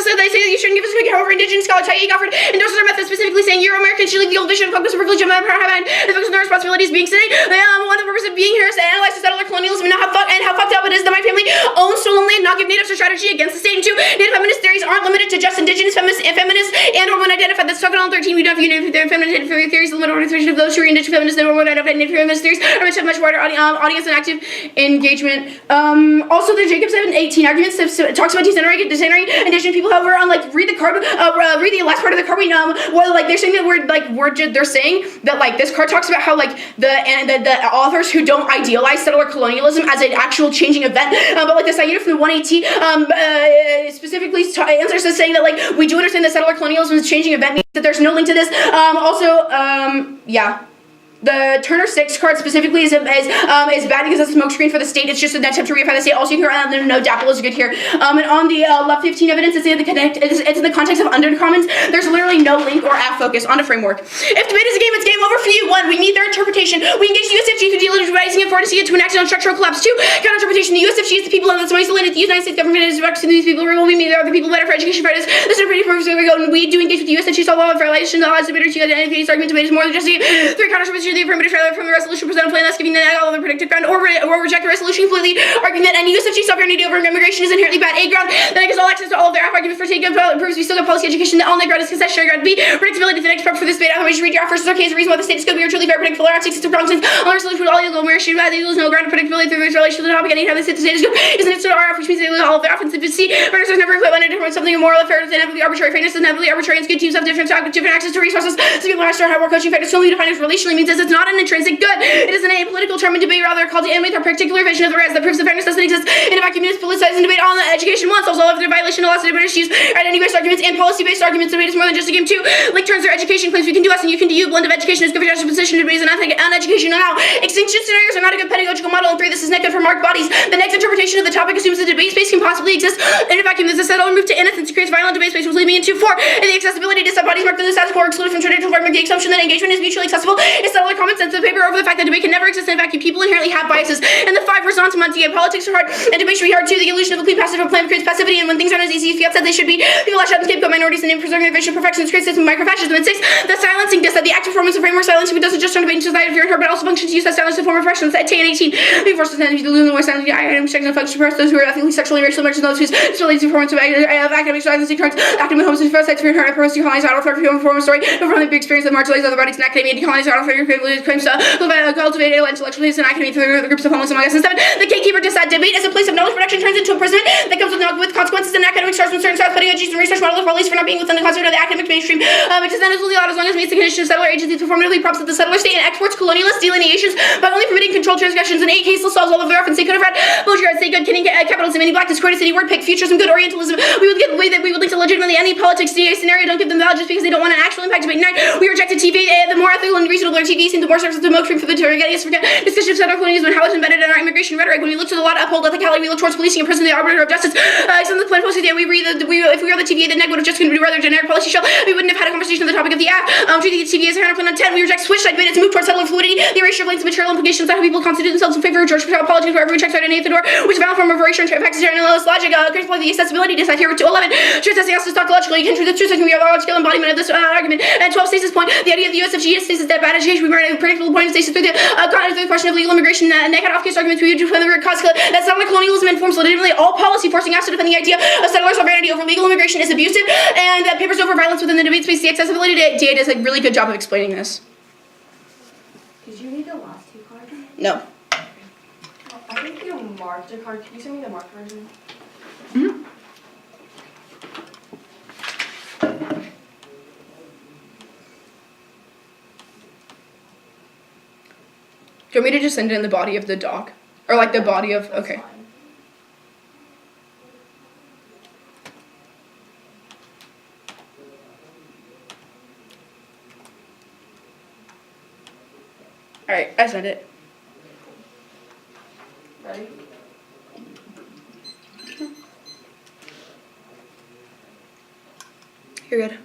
however, indigenous scholar Tyee Gofford endorses our method, specifically saying Euro-Americans should leave the old vision of focus of privilege and power behind and focus on their responsibilities being city. One of the purposes of being here is to analyze the settler colonialism and how fucked up it is that my family owns stolen land, not give natives a strategy against the state. And 2, native feminist theories aren't limited to just indigenous feminists and or women identified. That's stuck on all 13. We don't view native feminist theories, the limited orientation of those who are indigenous feminists and or women identified. Native feminist theories are meant to have much wider audience and active engagement. Also, the Jacob 718 arguments talks about decentralizing indigenous people. However, read the card, read the last part of the card. They're saying that they're saying that like this card talks about how like the authors who don't idealize settler colonialism as an actual changing event, but like the Sayyidah from the 1AT specifically answers to saying that like we do understand that settler colonialism is a changing event, means that there's no link to this. Yeah. The Turner 6 card specifically is bad because it's a smokescreen for the state. It's just an attempt to reify the state. Also, you can no DAPL is good here. And on the left 15 evidence, it's in the context of undercommons. There's literally no link or app focus on a framework. If debate is a game, it's game over for you. 1, we need their interpretation. We engage the USFG through delegalizing it for to see it to an action on structural collapse. 2, counter interpretation. The USFG is the people of the isolated. The United States government is directed to these people. We will be the other people better for education fairness. This is pretty purpose where we go. And we do engage with the USFG. Solve all of violations. Allows debaters to identify argument. Debate is more than just 3, counter interpretation. The affirmative trailer from the resolution present a plan thus giving the all of the predicted ground or reject the resolution completely, arguing that any USFG sovereignty over immigration is inherently bad. A ground, then I guess all access to all of their arguments for taking proves we still got policy education that all net ground is concessionary ground. B, predictability, the next prep for this debate. Otherwise, read your offer versus our case, the reason why the state is going to be truly very predictable. Our 6 to wrong sense. All resolution with all illegal immigration, there is no ground of predictability through this relation to the topic. Anytime the state is good, isn't it? So our which means they lose all of their offensive. C, partners never equate one different something immoral, affair, and inevitably arbitrary. Fairness is inevitably arbitrary, and good teams have different access to resources. So people are how more coaching factors solely defined as relationally means that it's not an intrinsic good. It is an apolitical term in debate, rather called to animate our particular vision of the rest that proves the fairness doesn't exist in a vacuum. Is politicized in debate on the education one, solves all of their violation of lots of debaters use identity-based arguments and policy-based arguments. Debate is more than just a game. 2, link turns their education claims we can do us and you can do you. Blend of education is good for justification. Debate is an education now. Extinction scenarios are not a good pedagogical model. And 3, this is not good for marked bodies. The next interpretation of the topic assumes the debate space can possibly exist in a vacuum. There's a settled move to innocence creates violent debate space, which leads me into 4. And the accessibility to sub-bodies marked in the status quo excluded from traditional framework. The assumption that engagement is mutually accessible is settled common sense of the paper over the fact that debate can never exist in a vacuum. People inherently have biases. And the 5, response to Monty, politics are hard and debate should be hard too. The illusion of a clean passive plan creates passivity, and when things aren't as easy as Fiat said they should be, people lash out and scapegoat minorities and in preserving the vision of perfection creates system of microfascism. And 6, the silencing this that the act active performance of framework silence, who doesn't just turn debate into society of fear and her, but also functions used as silence to form reflections at 10 and 18. Being forced to stand to lose the voice silence, the academic section of functions to those who are ethically, sexually, racially, marginalized, those whose disabilities performance of academic silence, current active homes and sites fear and her, purpose to colonize out of her performance story, from the experience of marginalized other bodies in academia, decolonize out of her claims to cultivate intellectuals in academia through the groups of homeless among us. And 7, the gatekeeper decides debate as a place of knowledge production turns into imprisonment that comes with consequences in academic stars when certain stars putting education and research model for release for not being within the concept of the academic mainstream, which is then as allowed as long as it meets the condition of settler agencies performatively props that the settler state and exports colonialist delineations by only permitting controlled transgressions. In 8 cases solves all of the reference they could have read. Bullshit, say good, kidding, capitalism, any blackness, criticism, city, wordpick, futurism, good orientalism. We would get the way that we would link to legitimately any politics DA scenario. Don't give them value just because they don't want an actual impact debate. 9, we rejected TV. The more ethical and reasonable our TV seemed, the more services to milk for the target. Forget discussion of settler colonialism and how it's embedded in our immigration rhetoric. When we look to the law to uphold ethicality, we look towards policing and prison the arbiter of justice. Some of the plan policy that if we are the TVA, the neg would have just going to be rather generic policy shell. We wouldn't have had a conversation on the topic of the app. Treating the TVA as a counterplan on 10. We reject switch side debate to move towards settler fluidity. The erasure of links and material implications that how people constitute themselves in favor of George Patel apologies wherever we check out any at the door, which is a valid form of erasure and affects analysis logic. Critical the accessibility decide here to 11. Truth testing us to tautologically. You can truth the truth and we have a logical embodiment of this argument. And 12 stasis point. The idea of the USFG stasis that bad education we learn a predictable point stasis through the question of legal immigration. Naked off case arguments we defend the word cause that settler colonialism informs legitimately all policy forcing us to defend the idea of settlers' sovereignty over legal immigration is abusive and that papers over violence within the debate space. The accessibility DA does a really good job of explaining this. Did you read the last 2 cards? No. I think you marked a card. Can you send me the marked version? Mm-hmm. Do you want me to just send it in the body of the doc? Or like the body of, okay. That's fine. Alright, I sent it. Ready? You're good.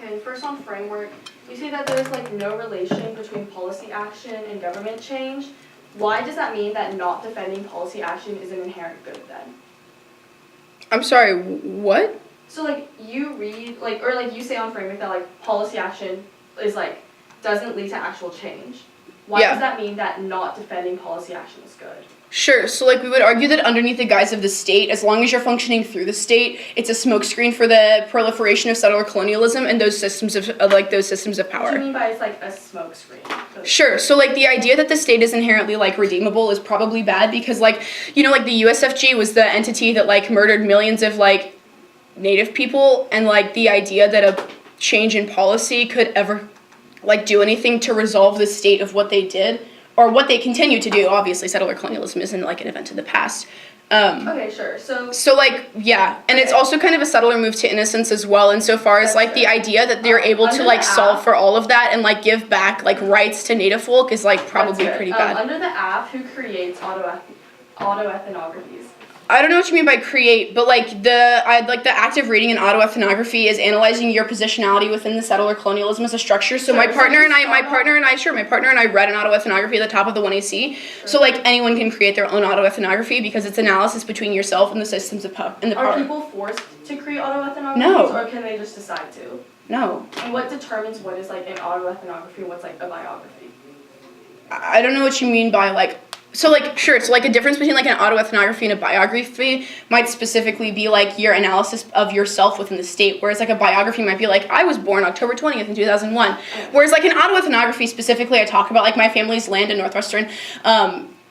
Okay, first on framework, you say that there's like no relation between policy action and government change. Why does that mean that not defending policy action is an inherent good then? I'm sorry, what? So like you read, like, or like you say on framework that like policy action is like, doesn't lead to actual change. Why Yeah. does that mean that not defending policy action is good? Sure, so like we would argue that underneath the guise of the state, as long as you're functioning through the state, it's a smokescreen for the proliferation of settler colonialism and those systems of power. What do you mean by it's like a smoke screen? Sure, so like the idea that the state is inherently like redeemable is probably bad because like, you know, like the USFG was the entity that like murdered millions of like Native people, and like the idea that a change in policy could ever like do anything to resolve the state of what they did or what they continue to do. Obviously settler colonialism isn't like an event of the past. Okay, sure. So like, yeah, and it's also kind of a settler move to innocence as well, insofar as like the idea that they're able to like solve for all of that and like give back like rights to Native folk is like probably pretty bad. Under the app, who creates autoethnographies? I don't know what you mean by create, but like the act of reading an autoethnography is analyzing your positionality within the settler colonialism as a structure. So my partner and I read an autoethnography at the top of the 1AC. Sure. So like anyone can create their own autoethnography because it's analysis between yourself and the systems of power. Are people forced to create autoethnographies? No. Or can they just decide to? No. And what determines what is like an autoethnography and what's like a biography? I don't know what you mean by like. So like, sure, so like a difference between like an autoethnography and a biography might specifically be like your analysis of yourself within the state, whereas like a biography might be like, I was born October 20th in 2001. Whereas like an autoethnography specifically, I talk about like my family's land in northwestern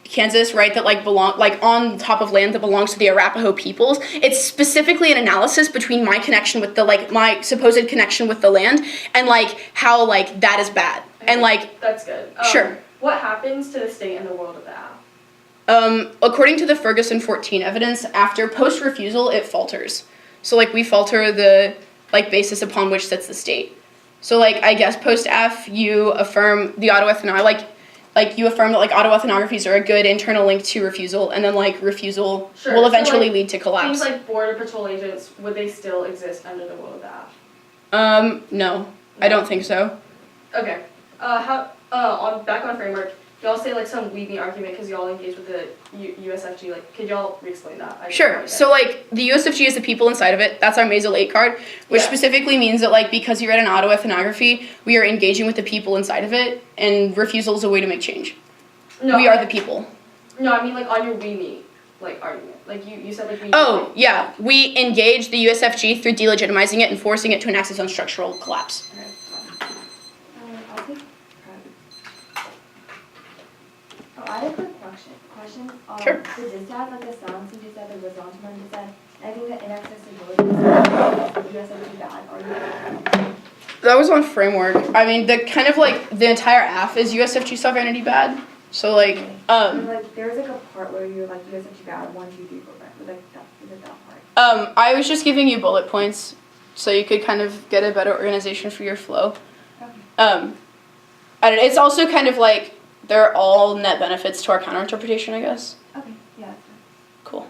Kansas, right, that like belong like on top of land that belongs to the Arapaho peoples. It's specifically an analysis between my connection with the like my supposed connection with the land and like how like that is bad. And like that's good. Sure. What happens to the state and the world of the app? According to the Ferguson 14 evidence, after post-refusal, it falters. So, like, we falter the, like, basis upon which sits the state. So, like, I guess post-F, you affirm the autoethnography, like, you affirm that, like, autoethnographies are a good internal link to refusal, and then, like, refusal will eventually lead to collapse. Things like Border Patrol agents, would they still exist under the world of the app? No. I don't think so. Okay. Back on framework, y'all say like some weaving argument because y'all engage with the USFG. Like, could y'all re-explain that? I Sure. So, like, the USFG is the people inside of it. That's our Maisel 8 card, which specifically means that, like, because you read an autoethnography, we are engaging with the people inside of it, and refusal is a way to make change. No, we are the people. No, I mean, like, on your we me, like, argument. Like, you said, like, we... Oh, yeah. We engage the USFG through delegitimizing it and forcing it to enact its own structural collapse. Okay. I'll take I had a quick question. Sure. So just have like the sounds you just said, the resonant one you said, I think the inaccessibility is USFG bad, or you That was on framework. I mean, the kind of, like, the entire AF is USFG sovereignty bad. So, like, like, there was like a part where you were like USFG bad, 1, 2, 3, 4, 5. Like, that, was it that part? I was just giving you bullet points so you could kind of get a better organization for your flow. Okay. I don't know. It's also kind of like they're all net benefits to our counterinterpretation, I guess. Okay, yeah, that's fine. Cool.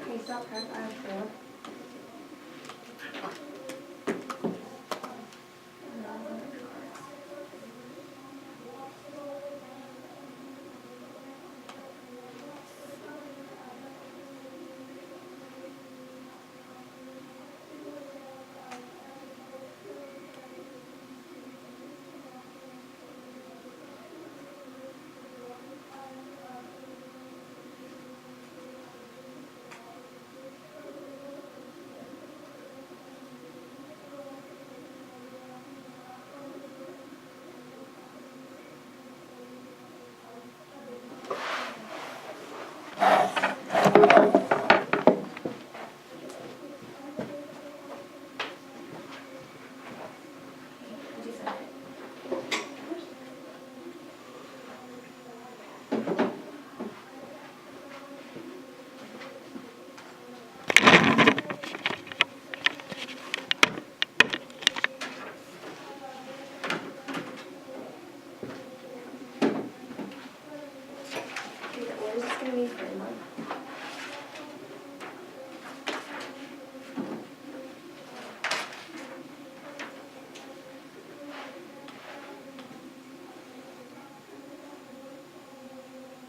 Okay, stop prep. I have 4.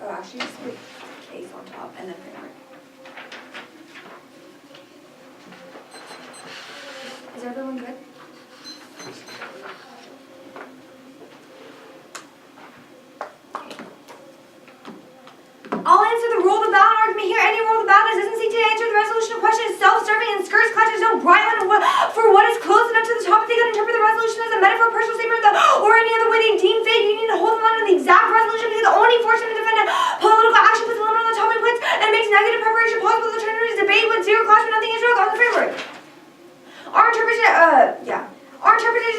Oh, actually, just put case on top and then framework. Is everyone good? I'll answer the rule of the ballot argument here. Any rule of the ballot doesn't seek to answer the resolution of question is self-serving and skirts clutches no bright line for what is close enough to the topic. They can interpret the resolution as a metaphor, personal statement, or any other way they deem fit. You need to hold them on to the exact resolution because the only force to defend a political action puts a limit on the topic puts and makes negative preparation possible. The alternative is debate with zero clash, but nothing is wrong on the framework. Our interpretation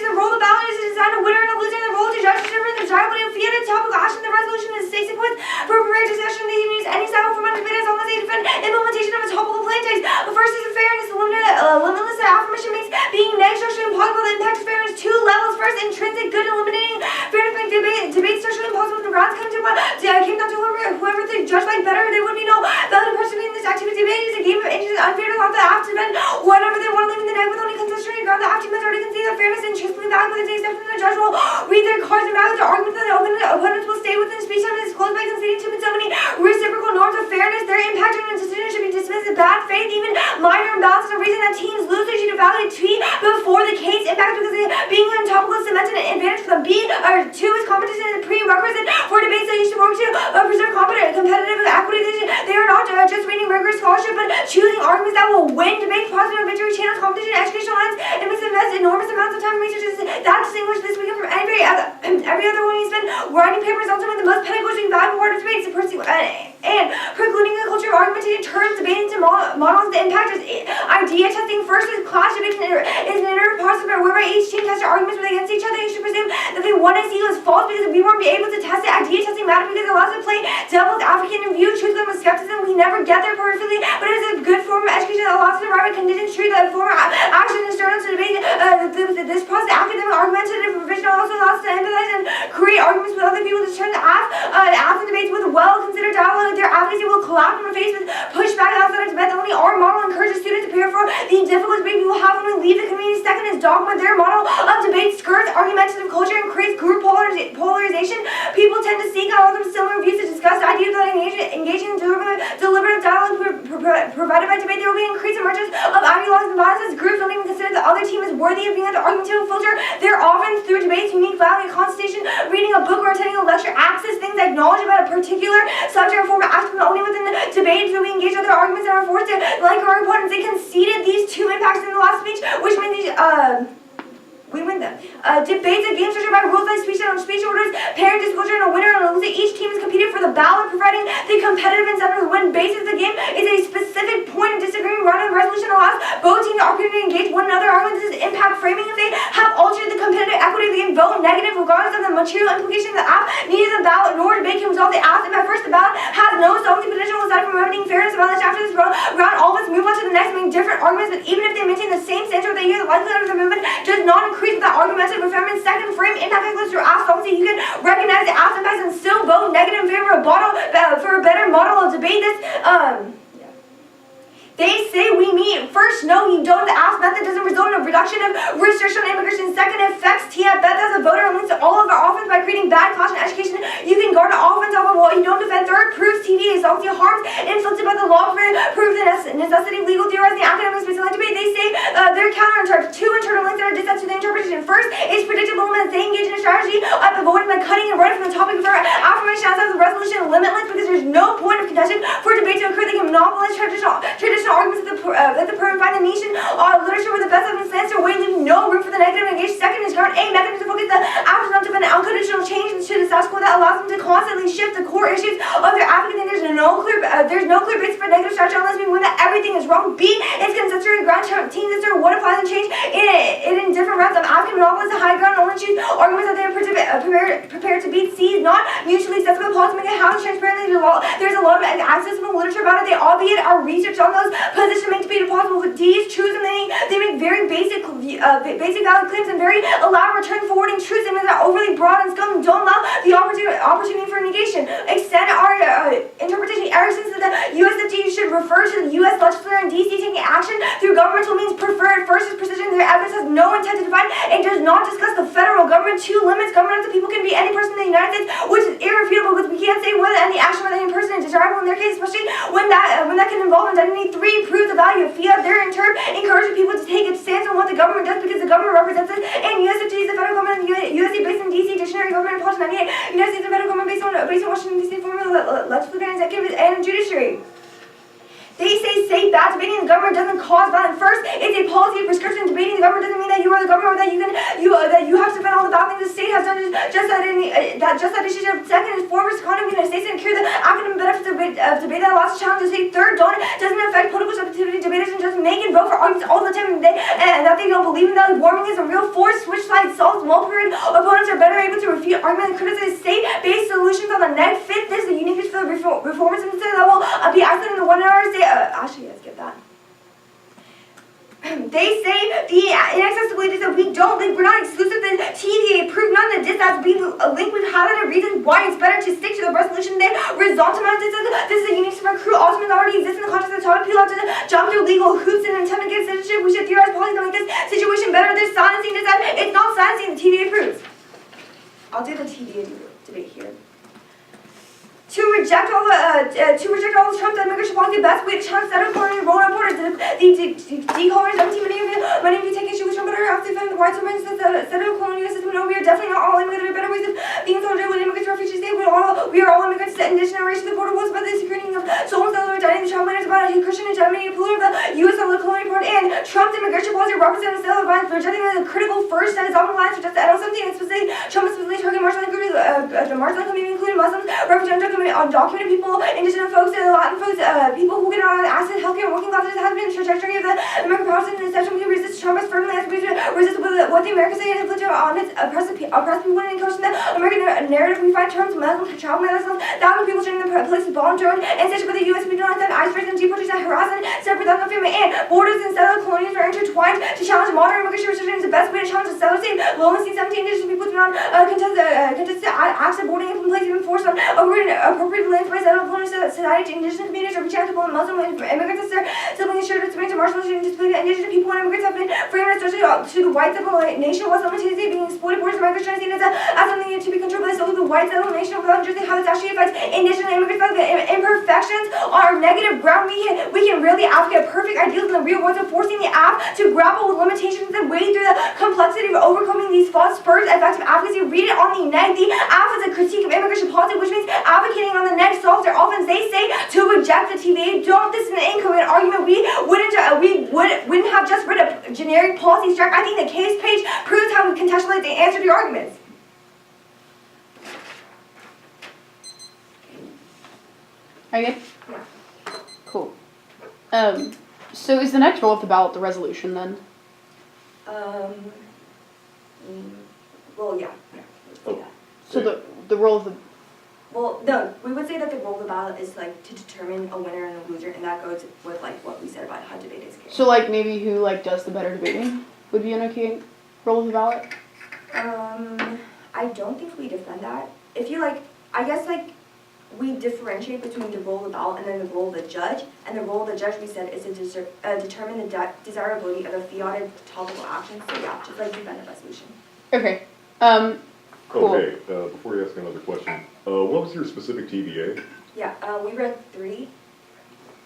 of the rule of the ballot is to decide a winner and a loser, and the role to judge determine the desirable and fiat topical action. The resolution is stated with for prepared discussion. They can use any style from debate as long as they defend implementation of a topical plain text. The first is fairness. The limitless affirmation makes being negative structurally impossible. The impact of fairness two levels. First, intrinsic good, eliminating fairness makes debate structurally impossible. The grounds came down to whoever the judge liked better. There would be no valid participating in this activity. Debate is a game of inches. Unfair to allow the app to defend whatever they want to leave in the negative with only concessionary ground. The active already concede that fairness and intrinsically valid, but except the judge will read their cards and balance their arguments that the opponents will stay within speech time is closed by conceding to so many reciprocal norms of fairness. Their impact on a decision should be dismissed as bad faith. Even minor imbalances are reason that teams lose. They should evaluate T before the case impact because being on topical cemented an advantage for them. Two is competition is a prerequisite for debates that you should work to preserve competitive equity. They are not just reading rigorous scholarship, but choosing arguments that will win debates, positive victory channels, competition, educational lines, and makes invest enormous amounts of time and research. That distinguishes this weekend from every other one you spend writing papers. Ultimately, the most pedagogically valuable part of debates is and precluding the culture of argumentation turns debate into models. The impact is idea testing. First is clash debate is an iterative process whereby each team tests their arguments against each other. You should presume that they want to see was false because we won't be able to test it. Idea testing matters because it allows us to play devil's advocate and view truth with skepticism. We never get there perfectly, but it is a good form of education that allows us to arrive at conditions true that form of action external to debate. This process, academic argumentative provision, also allows us to empathize and create arguments with other people to turn the absent debates with well-considered dialogue. Their advocacy will collapse when faced with pushback outside of debate. Only our model encourages students to prepare for the difficult debate we will have when we leave the community. Second is dogma. Their model of debate skirts argumentative culture and creates group polarization. People tend to seek out other similar views to discuss ideas that engage in deliberative dialogue provided by debate. There will be increased emergence of ideologues and biases. Groups don't even consider the other team as worthy of being at the argumentative filter. They're often, through debates, unique value, consultation, reading a book or attending a lecture, access things that acknowledge about a particular subject or form of action, but only within the debate do we engage other arguments and are forced to like our opponents. They conceded these two impacts in the last speech, which means these we win them. Debates and games structured by rules like speech orders, parent disclosure, and a winner and a loser. Each team is competed for the ballot, providing the competitive incentive to win. Basis of the game is a specific point of disagreement. Rather, the resolution allows both teams the opportunity to engage one another. Arguments is impact framing. If they have altered the competitive equity, they can vote negative regardless of the material implication of the app. Neither the ballot nor debate can resolve the app. At first, the ballot has no solvency potential aside from remedying fairness and violence. After this round, all of us move on to the next, making different arguments, but even if they maintain the same standard they hear, the likelihood of the movement does not increase with that argumentative refinement. Second, frame impact calculus through app solvency. You can recognize the app impacts and still vote negative in favor of for a better model of debate. They say we meet. First, no, you don't. The ask method doesn't result in a reduction of restriction on immigration. Second, it affects TF. Beth as a voter and links to all of our offense by creating bad clash in education. You can guard an offense off of what you don't defend. Third, proves TV is also harms inflicted by the law. Proves the necessity of legal theorizing academic space and debate. They say they're counterintuitive. Two internal links that are dissent to the interpretation. First, it's predictable when they engage in a strategy of avoiding by cutting and running from the topic of their affirmation outside of the resolution limitless because there's no point of contention for debate to occur. They can monopolize traditional arguments that the permanent find the niche in literature where the best evidence stands their way, leaving no room for the negative engaged. Second is ground a mechanism to focus the actors on defending unconditional change to the status quo that allows them to constantly shift the core issues of their advocacy. There's no clear basis for negative strategy on lesbian women, that everything is wrong. B, it's consensual ground. Teens consider what applies and change in different rounds. I'm asking monopolists to high ground, only choose arguments that they are prepared to beat. C is not mutually accessible policy making how transparently the law. There's a lot of accessible literature about it. They albeit our research on those positions make debate possible. With D is truths, and they make very basic valid claims and very elaborate turn forwarding truth statements that are overly broad and scum and don't allow the opportunity for negation. Extend our interpretation. Erickson said that USFT should refer to the U.S. legislature and D.C. taking action through governmental means preferred. First is precision. Their evidence has no intent to define and does not discuss the federal government. Two, limits government of the people can be any person in the United States, which is irrefutable because we can't say whether any action by any person is desirable in their case, especially when that can involve identity. Three, prove the value of fiat. Their in turn encouraging people to take a stance on what the government does because the government represents it. And USFT is the federal government, USC based in D.C. Dictionary Government Policy 98. United States and federal government based on Washington D.C. formula legislative and executive and judiciary. They say that debating the government doesn't cause violence. First, it's a policy of prescription. Debating the government doesn't mean that you are the government or that you have to defend all the bad things the state has done. Just that issue. Second is forward conduct in the states and cure the academic benefits of debate that allows to challenge the state. Third, doesn't affect political subjectivity. Debaters can just make and vote for arguments all the time and that they don't believe in. That warming is a real force. Switch sides solves multiple opponents are better able to refute arguments and criticize state-based solutions on the net. Fifth, this is a uniqueness for the reformers and that will be acted in the 1 hour state. Actually, let's get that. They say the inaccessibility that we're not exclusive. The TVA approved none of this has been linked with highlighted reasons why it's better to stick to the resolution they result to this is a unique for crew ultimately already exists in the context of the topic. People have to jump through legal hoops and attempt to get citizenship. We should theorize policies to make this situation better. They're silencing this. It's not silencing. The TVA approves. I'll do the TVA debate here. To reject all the Trump immigration policy, the best way to challenge federal colonial role on borders. The decolonizers, many of you take issue with Trump, but are actually defending the white supremacists that federal colonial system. No, we are definitely not all immigrants. There are better ways of being solidarity with immigrants, refugees. We are all immigrants. The indigenous generation, the border was about the security of souls that were dying. The Trump leaders about a Christian hegemony, polluter of the U.S. colonial part, and Trump's immigration policy represents the cell of violence, rejecting the critical first and its often lines for just the something and specifically Trump specifically targeting marginalized groups, the marginalized community, including Muslims, representative undocumented people, indigenous folks, Latin folks, people who get on access to healthcare, working classes. Has been the trajectory of the American power system. And exception, we resist Trump as firmly as we resist what the Americans say and inflict on its oppressed people and encourage the American narrative. We find terms Muslim, child Muslims, thousands of people sharing their places, bomb drone, and such, but the U.S. we do not send ice raids and deportation and harassment, separate them from family, and borders and settler colonies are intertwined to challenge modern immigration restrictions. The best way to challenge the settler state. Low and C-17 indigenous people do not contest acts of boarding and place even forced on appropriate lands by settler colonial society to indigenous communities or rejectable and Muslim immigrants as their siblings shared experience of marginalization and displacement. Indigenous people and immigrants have been framed especially to the white settler nation was simultaneously being exploited. Borders migrants trying to see it as something to be controlled by the white settler nation without understanding how this actually affects indigenous immigrants. Like the imperfections are negative ground. We can really advocate perfect ideals in the real world, so forcing the app to grapple with limitations and wade through the complexity of overcoming these false spurs. Effective advocacy. Read it on the neg. The app is a critique of immigration policy, which means advocating on the neg solves their offense. They say to reject the TVA. Don't this is an incoherent argument. We wouldn't have just read a generic policy strike. I think the case page proves how we contextualize the answer to your arguments. Are you good? Yeah. Cool. So is the next roll of the ballot the resolution then? Well, yeah. Oh. So the roll of the... Well, no, we would say that the roll of the ballot is like to determine a winner and a loser, and that goes with like what we said about how debate is carried. So like maybe who like does the better debating would be an okay roll of the ballot? I don't think we defend that. If you like, I guess like we differentiate between the roll of the ballot and then the roll of the judge, and the roll of the judge we said is to determine the desirability of a fiated topical action. So yeah, just like defend the resolution. Okay. Cool. Okay, before you ask another question, what was your specific TVA? Yeah, we read 3.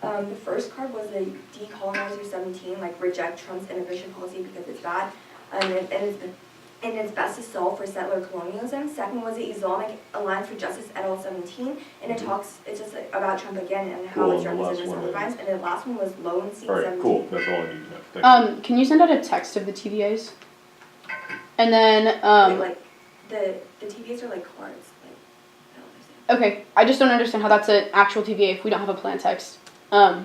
The first card was the decolonizer 17, like reject Trump's immigration policy because it's bad, and it's best to solve for settler colonialism. Second was the Islamic Alliance for Justice et al. 17, and it's just like, about Trump again and how it's represented as violence. And the last one was Lone C 17. All right, cool. That's all I need to know. Thank you. Can you send out a text of the TVAs? And then like the TVAs are like cards. Like, I don't understand. Okay, I just don't understand how that's an actual TVA if we don't have a plan text. Okay.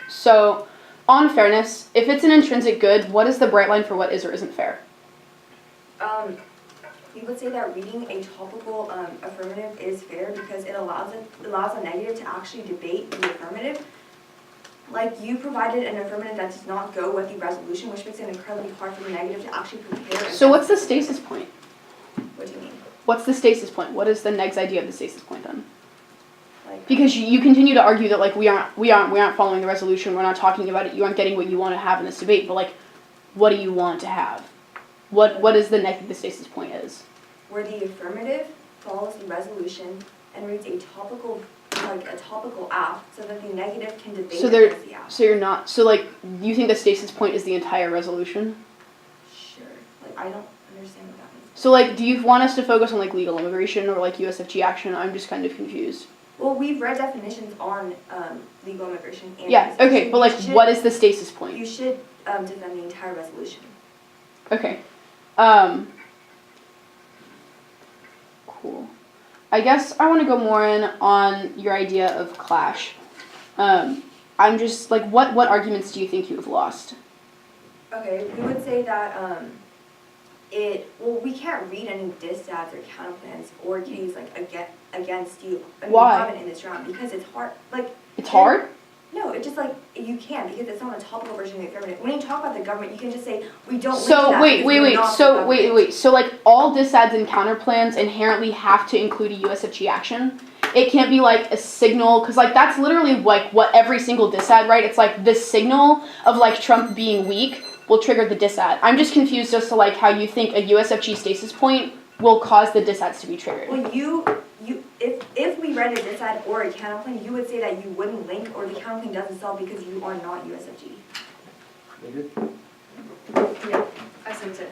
So, on fairness, if it's an intrinsic good, what is the bright line for what is or isn't fair? We would say that reading a topical affirmative is fair because it allows a negative to actually debate the affirmative. Like, you provided an affirmative that does not go with the resolution, which makes it incredibly hard for the negative to actually prepare. So what's the stasis point? What do you mean? What's the stasis point? What is the neg's idea of the stasis point then? Like, Because you continue to argue that like we aren't following the resolution. We're not talking about it. You aren't getting what you want to have in this debate. But like, what do you want to have? What is the neg of the stasis point is? where the affirmative follows the resolution and reads a topical app so that the negative can debate against the app. So you're not. So like, you think the stasis point is the entire resolution? Sure. Like, I don't understand what that means. So like, do you want us to focus on like legal immigration or like USFG action? I'm just kind of confused. Well, we've read definitions on legal immigration and Yeah. Okay, but like, what is the stasis point? You should defend the entire resolution. Okay. Cool. I guess I want to go more in on your idea of clash. I'm just like, what arguments do you think you have lost? Okay, we would say that we can't read any diss-ads or counterplans or case like against you. Why? We haven't in this round because it's hard. Like, It's hard? No, it's just like you can't because it's not a topical version of the affirmative. When you talk about the government, you can just say we don't. So wait. So like all disads and counterplans inherently have to include a USFG action. It can't be like a signal, because like that's literally like what every single disad, right? It's like the signal of like Trump being weak will trigger the disad. I'm just confused as to like how you think a USFG stasis point will cause the disads to be triggered. Well, if we read a disad or a counterplan, you would say that you wouldn't link or the counterplan doesn't solve because you are not USFG. Yeah, I sent it.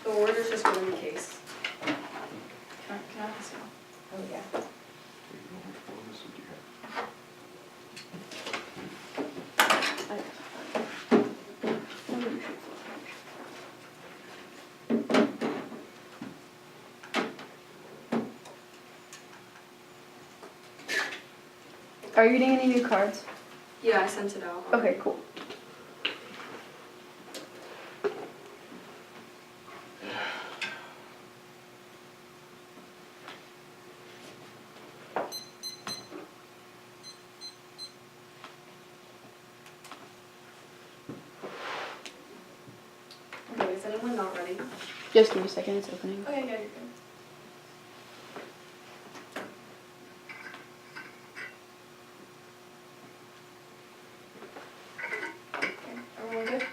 The order's just going to the case. Can I have this now? Oh yeah. Are you reading any new cards? Yeah, I sent it out. Okay, cool. Okay, is anyone not ready? Just give me a second, it's opening. Okay, yeah, you're good. Everyone good?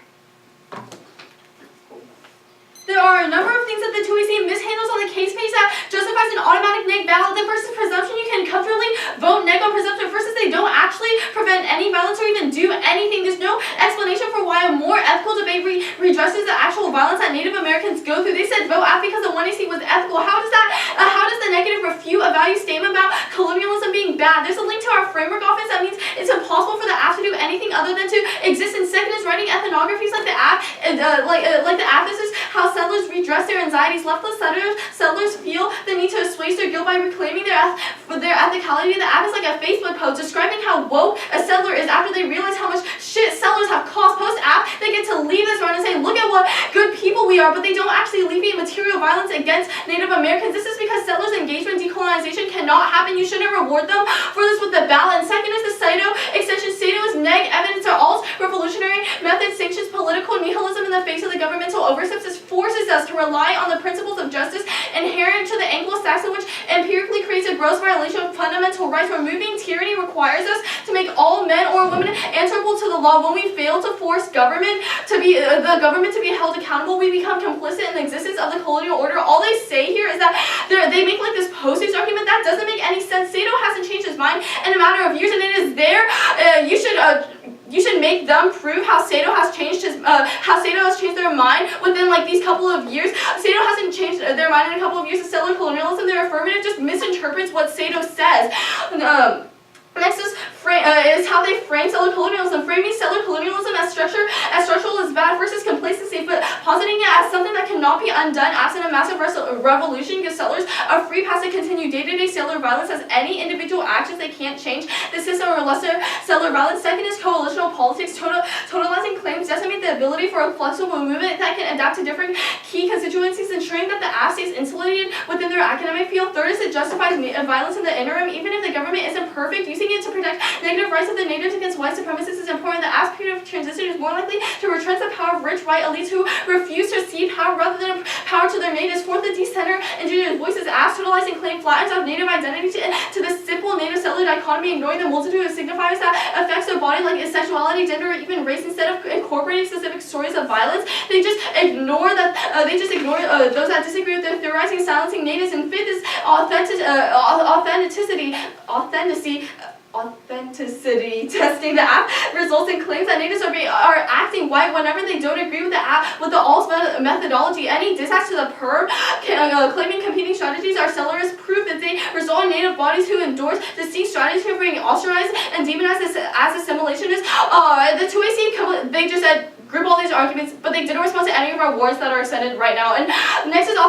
There are a number of things that the 2AC mishandles on the case page that justifies an automatic neg ballot. The first is presumption. You can comfortably vote neg on presumption. First is they don't actually prevent any violence or even do anything. There's no explanation for why a more ethical debate redresses the actual violence that Native Americans go through. They said vote F because the 1AC was ethical. How does the negative refute a value statement about colonialism being bad? There's a link to our framework office that means it's impossible for the app to do anything other than to exist. And second is writing ethnographies like the app, like the app. This is how settlers redress their anxieties. Leftist settlers feel the need to assuage their guilt by reclaiming their ethicality. The app is like a Facebook post describing how woke a settler is after they realize how much shit settlers have cost. Post-app, they get to leave this round and say, look at what good people we are, but they don't actually alleviate material violence against Native Americans. This is because settlers' engagement in decolonization cannot happen. You shouldn't reward them for this with the ballot. And second is the Saito extension. Saito is neg evidence are alt revolutionary method sanctions political nihilism in the face of the governmental oversteps. This forces us to rely on the principles of justice inherent to the Anglo-Saxon, which empirically creates a gross violation of fundamental rights. Removing tyranny requires us to make all men or women answerable to the law. When we fail to force the government to be held accountable, we become complicit in the existence of the colonial order. All they say here is that they make like this postage argument that doesn't make any sense. Saito hasn't changed his mind in a matter of years, and it is there. You should make them prove how Saito has changed their mind within like these couple of years. Saito hasn't changed their mind in a couple of years of settler colonialism. Their affirmative just misinterprets what Saito says. Next is is how they frame settler colonialism, framing settler colonialism as structural is bad versus complacency, but positing it as something that cannot be undone absent a massive revolution gives settlers a free pass to continue day-to-day settler violence as any individual actions they can't change the system or lesser settler violence. Second is coalitional politics. Totalizing claims decimate the ability for a flexible movement that can adapt to different key constituencies, ensuring that the app stays insulated within their academic field. Third is it justifies violence in the interim, even if the government isn't perfect. Using it to protect negative rights of the natives against white supremacists is important. The app's period of transition is more likely to retrench the power of rich white elites who refuse to cede power rather than power to their natives. Fourth, the decenter indigenous voices as totalizing claim flattens out native identity to the simple native settler dichotomy, ignoring the multitude of signifiers that affects their body like sexuality, gender, or even race. Instead of incorporating specific stories of violence, they just ignore those that disagree with their theorizing, silencing natives. And fifth is authenticity testing. The app results in claims that natives are acting white whenever they don't agree with the app with the ALS methodology. Any disaster to the perm claiming competing strategies are settlers proof that they result in native bodies who endorse the C strategy of being ostracized and demonized as assimilationists. The 2AC they just said group all these arguments, but they didn't respond to any of our words that are cited right now. And next is the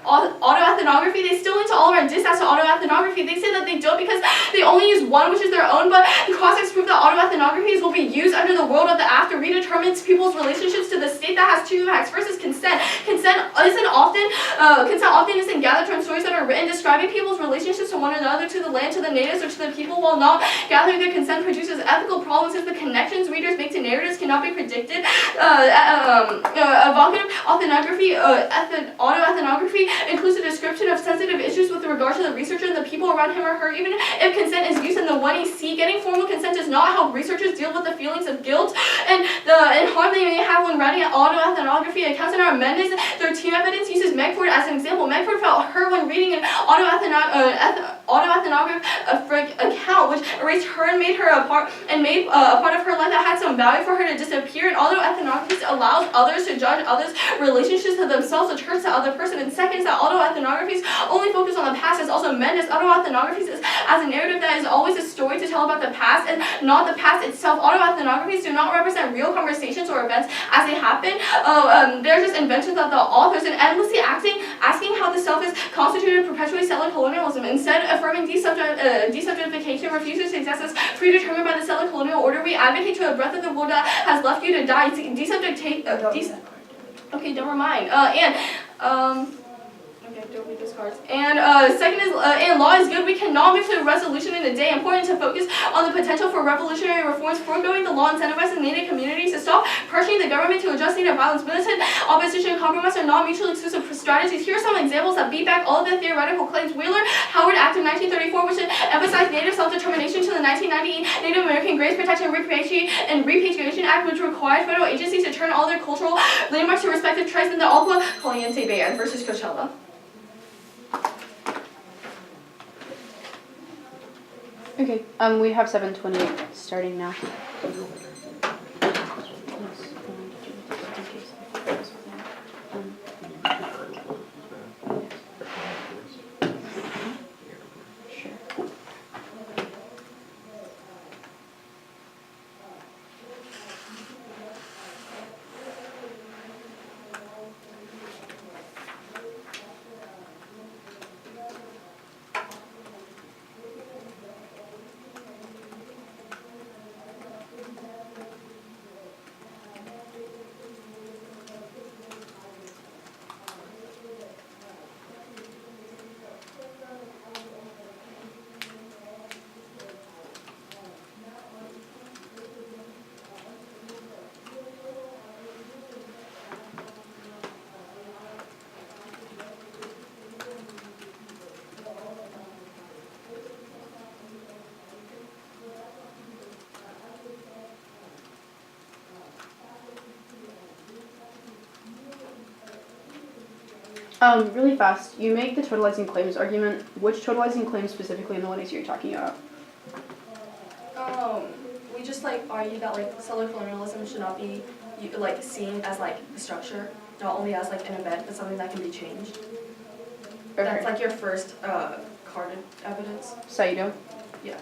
autoethnography. They still into all of our diss as to autoethnography. They say that they don't because they only use one, which is their own, but the cross-ex prove that autoethnographies will be used under the world of the app to redetermine people's relationships to the state that has two impacts. First is consent. Consent often isn't gathered from stories that are written describing people's relationships to one another, to the land, to the natives, or to the people, while not gathering their consent produces ethical problems if the connections readers make to narratives cannot be predicted. Evocative autoethnography includes a description of sensitive issues with regard to the researcher and the people around him or her, even if consent is used in the 1AC. Getting formal consent does not help researchers deal with the feelings of guilt and harm they may have when writing autoethnography accounts. In our Mendes, their team evidence uses Megford as an example. Megford felt hurt when reading an autoethnographic account, which erased her and made her a part of her life that had some value for her to disappear. And autoethnography allows others to judge others' relationships to themselves, which hurts the other person. And second is that autoethnographies only focus on the past. As also Mendes, autoethnographies is as a narrative that is always a story to tell about the past and not the past itself. Autoethnographies do not represent real conversations or events as they happen. They're just inventions of the authors and endlessly asking how the self is constituted perpetually settler colonialism. Instead, affirming desubjectification refuses to exist as predetermined by the settler colonial order. We advocate to a breath of the world that has left you to die. Okay, never mind. Okay, don't read those cards. And second is, and law is good. We cannot move to a resolution in a day. Important to focus on the potential for revolutionary reforms. Foregoing the law incentivizes Native communities to stop pressuring the government to address Native violence. Militant opposition and compromise are not mutually exclusive strategies. Here are some examples that beat back all of the theoretical claims. Wheeler-Howard Act of 1934, which emphasized Native self-determination, to the 1990 Native American Graves Protection and Repatriation Act, which required federal agencies to turn all their cultural landmarks to respective tribes, in the Alpha Caliente Band versus Coachella. Okay, we have 7:28 starting now. Really fast, you make the totalizing claims argument. Which totalizing claims specifically in the 1AC you're talking about? We just argue that settler colonialism should not be seen as a structure, not only as an event, but something that can be changed. Okay. That's your first carded evidence. Saito? Yeah.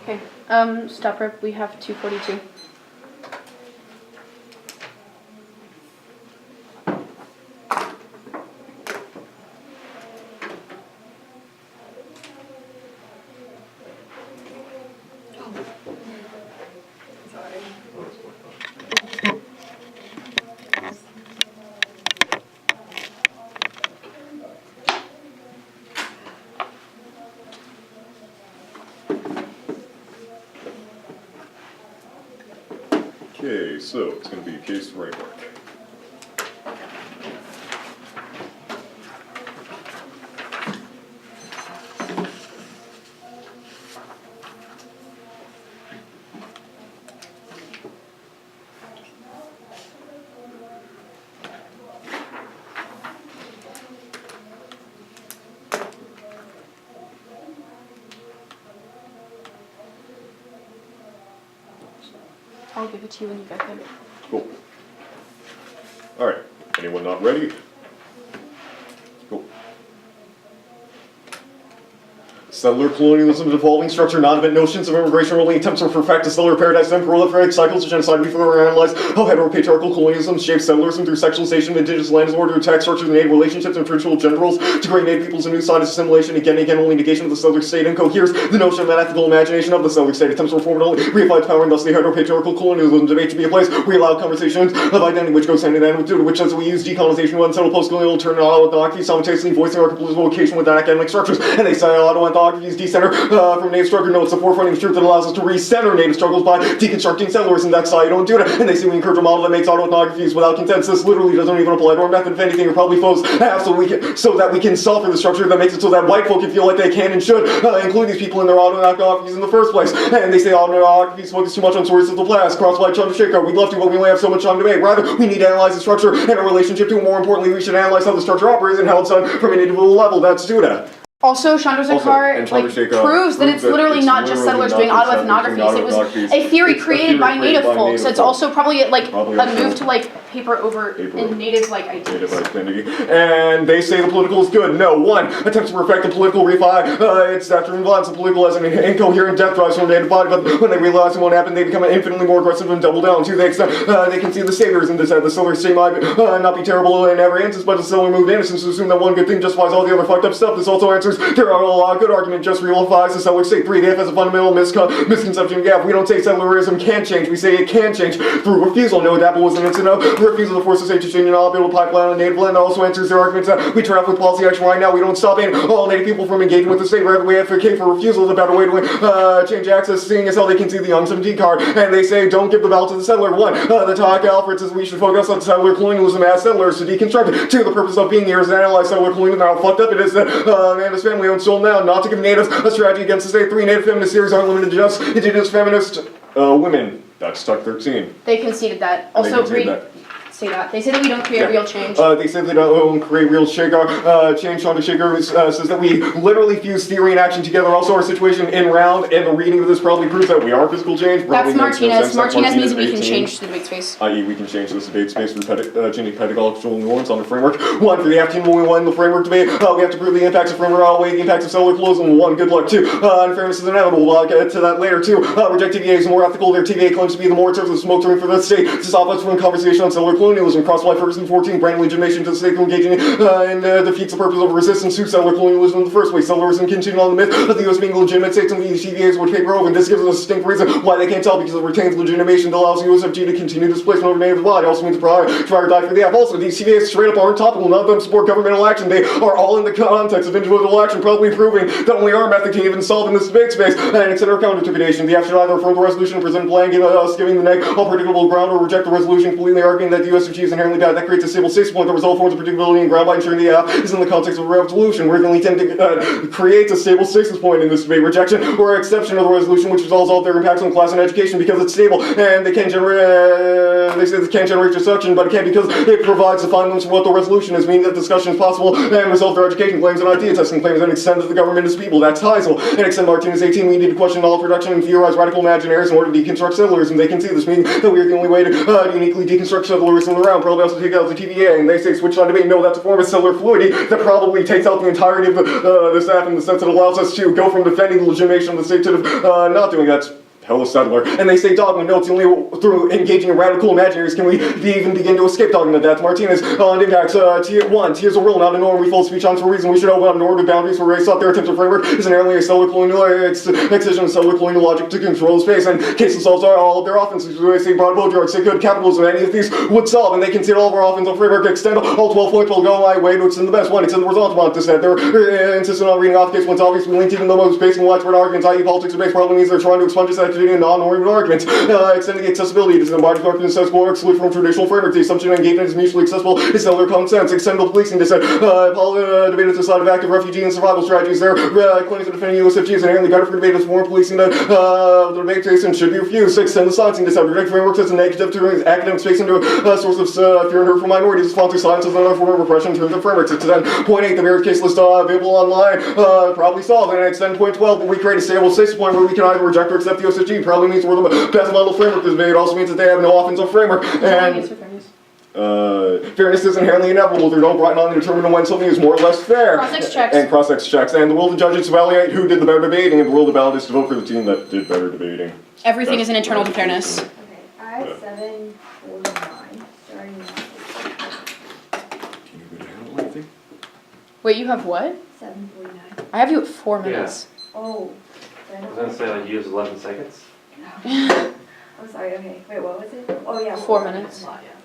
Okay, stop rip, we have 242. Okay, so it's going to be case framework. I'll give it to you when you get there. Cool. All right. Anyone not ready? Cool. Settler colonialism, devolving structure, non-event notions of immigration, only attempts to perfect a settler paradise, and proliferate cycles of genocide. We further analyze how heteropatriarchal colonialism shapes settlerism through sexualization of indigenous lands in order to attack structures of native relationships and traditional gender roles, to create native peoples a new side of assimilation, again and again, only negation of the settler state, and coheres the notion of an ethical imagination of the settler state, attempts to reform it only, reify its power, and thus the heteropatriarchal colonialism debate to be a place where we allow conversations of identity which goes hand in hand with duty, which says we use decolonization to unsettle post-colonial terminology, simultaneously voicing our political vocation within academic structures, and they say auto-anthography is decenter from native struggle. No, it's the forefront of truth that allows us to recenter native struggles by deconstructing settlers, and that's how you don't do it. And they say we encourage a model that makes autoethnographies without consent. This literally doesn't even apply to our method. If anything, you're probably foes have so that we can suffer the structure that makes it so that white folk can feel like they can and should include these people in their autoethnographies in the first place. And they say autoethnographies focus too much on stories of the past. Cross-white Chandrasekhar, we'd love to, but we only have so much time to make. Rather, we need to analyze the structure and our relationship to it. More importantly, we should analyze how the structure operates and how it's done from an individual level. That's Duda. Also, Chandrasekhar and like Chandrasekhar proves that it's literally not just settlers doing autoethnographies. It was a theory created by native folks. So it's also probably like a move to like paper over in native like ideas. Native identity. And they say the political is good. No. 1. Attempts to perfect the political refi. It's after violence. The political as an incoherent death drives from native body, but when they realize it won't happen, they become infinitely more aggressive and double down. To the extent they can see the saviors in this. The Sellers say might not be terrible in every instance, but the Seller moved innocence to assume that one good thing justifies all the other fucked up stuff. This also answers there are a lot of good argument just realifies the Sellers say 3. They have as a fundamental misconception. Yeah, we don't say settlerism can't change. We say it can change through refusal. No, that was an incident of refusal to force the state to change and not build a pipeline on native land. Also answers their arguments that we turn off with policy action right now. We don't stop all native people from engaging with the state. Rather, we advocate for refusal. The better way to change access, seeing as how they can see the Young 17 card. And they say don't give the ballot to the settler. 1. The talk Alfred says we should focus on settler colonialism as settlers to deconstruct. 2. The purpose of being here is to analyze settler colonialism and how fucked up it is that man is family owned soul now, not to give natives a strategy against the state. 3. Native feminist series aren't limited to just indigenous feminist women. That's Tuck 13. They conceded that. Also, say that. They say that we don't create real change. They say they don't create real change. Chandrasekhar says that we literally fuse theory and action together. Also, our situation in round and the reading of this probably proves that we are physical change. That's Martinez. Martinez means we can change the debate space. I.e., we can change this debate space through changing pedagogical norms on the framework. 1. For the afternoon when we won the framework debate, we have to prove the impacts of framework, outweigh the impacts of settler colonialism. 1. Good luck. 2. Unfairness is inevitable. I'll get to that later. 2. Reject TVA is more ethical. Their TVA claims to be the more in terms of smoke screen for the state to stop us from conversation on settler colonialism. Crossfly Ferguson 14, brand legitimation to the state engaging and defeats the purpose of resistance to settler colonialism in the first place. Settlerism continued on the myth of the U.S. being a legitimate state and the TVAs would paper over, and this gives us a distinct reason why they can't tell, because it retains legitimation that allows the USFG to continue displacement over native body. Also means try or die for the F. Also, these TVAs straight up aren't topical. None of them support governmental action. They are all in the context of individual action, probably proving that only our method can even solve in this debate space. And consider counter-interpretation. The F should either affirm the resolution and present a plan, giving the neg all predictable ground, or reject the resolution, completely arguing that the USFG is inherently bad. That creates a stable state point that resolve forms of predictability and ground by ensuring the F is in the context of a resolution. We're going to tend to create a stable stasis point in this debate. Rejection or exception of the resolution, which resolves all their impacts on class and education, because it's stable and they can generate. They say they can't generate destruction, but it can because it provides the fundamentals for what the resolution is, meaning that discussion is possible and resolve their education claims and idea testing claims and extend that the government is people. That's Heisel. And extend Martinez 18. We need to question all production and theorize radical imaginaries in order to deconstruct settlerism. They can see this, meaning that we are the only way to uniquely deconstruct settlerism around. Probably also take out the TVA, and they say switch on debate. No, that's a form of settler fluidity that probably takes out the entirety of the staff in the sense that allows us to go from defending the legitimation of the state to not doing that. Hello, settler. And they say dogma. No, it's only through engaging in radical imaginaries can we even begin to escape dogma. That's Martinez on impacts. Tier 1. Tiers a rule, not a norm. We fold speech on for a reason. We should open up normative boundaries for race. Thought their attempt to framework is inherently a settler colonial excision of settler colonial logic to control space. And cases solves all of their offenses. They say broad Baudrillard, say good capitalism. Any of these would solve, and they consider all of our offensive framework extend all 12 points will go my way to extend the best one. Extend the result about this. That they're insistent on reading off case once obviously linked even the most basic and widespread arguments, i.e. politics debate probably means they're trying to expunge this activity in non-normative arguments. Extending accessibility to the embodied argument says more exclude from traditional framework. The assumption that engagement is mutually accessible is settler common sense. Extend the policing to say debate at the side of active refugee and survival strategies. Their claims to defending USFG is inherently better for debate as foreign policing the debate space and should be refused. Extend the sciencing to say direct frameworks as a negative to academic space into a source of fear and hurt for minorities. Sponsor science as another form of repression in terms of frameworks. Extend point 8, the marriage case list available online, probably solved. And extend point 12, we create a stable stasis point where we can either reject or accept the USFG. Probably means we're the best model framework this debate. It also means that they have no offensive framework. And fairness is inherently inevitable. They don't brighten on and determine when something is more or less fair. Cross-ex checks. And cross-ex checks. And the will of the judges to evaluate who did the better debating, and the will of the ballot is to vote for the team that did better debating. Everything is an internal to fairness. Okay, I have 749. Starting now. Can you go down anything? Wait, you have what? 749. I have you at 4 minutes. Oh. I was gonna say like use 11 seconds. I'm sorry, okay. Wait, what was it? Oh yeah. 4 minutes.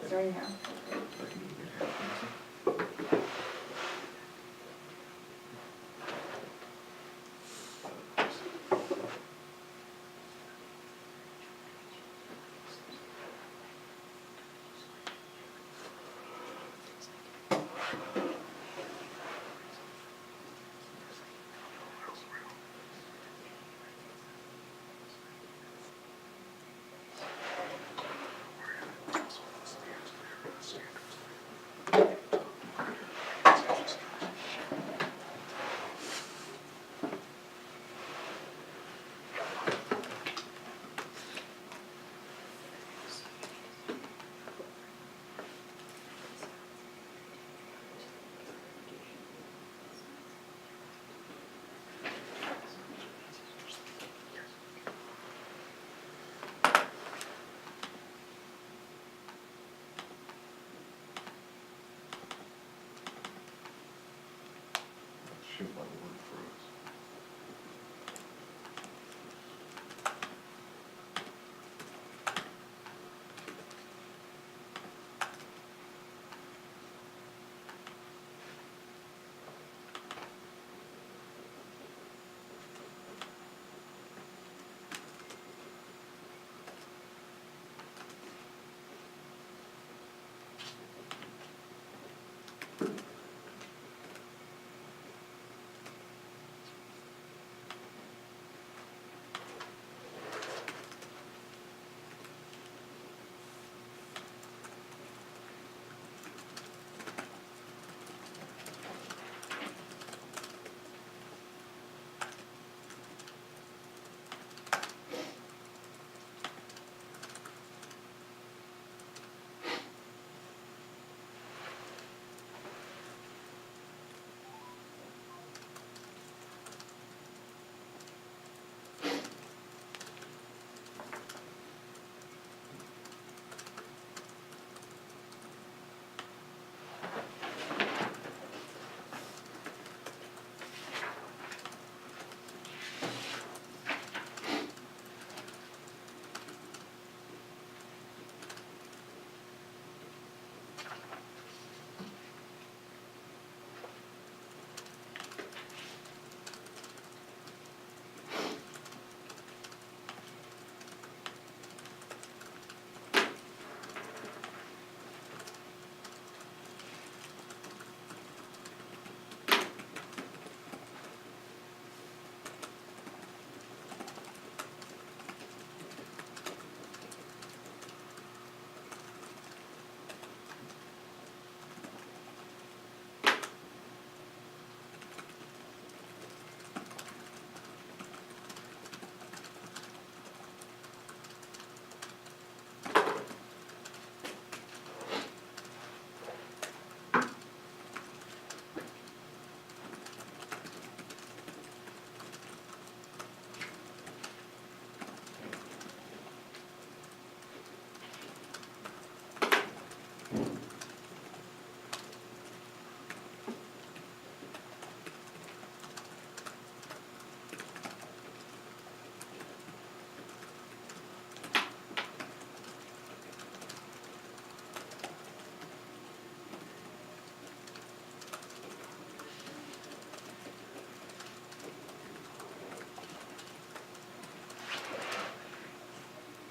Starting now. Shouldn't find the word for us.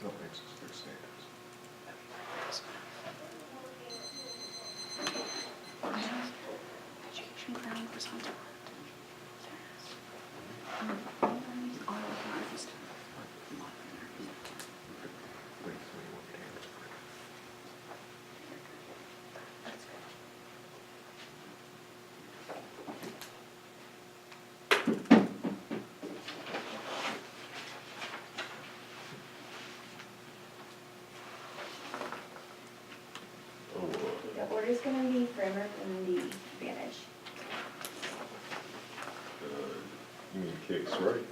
That makes us good standards. Education ground horizontal. The order's gonna be framework and the advantage. You mean case, right?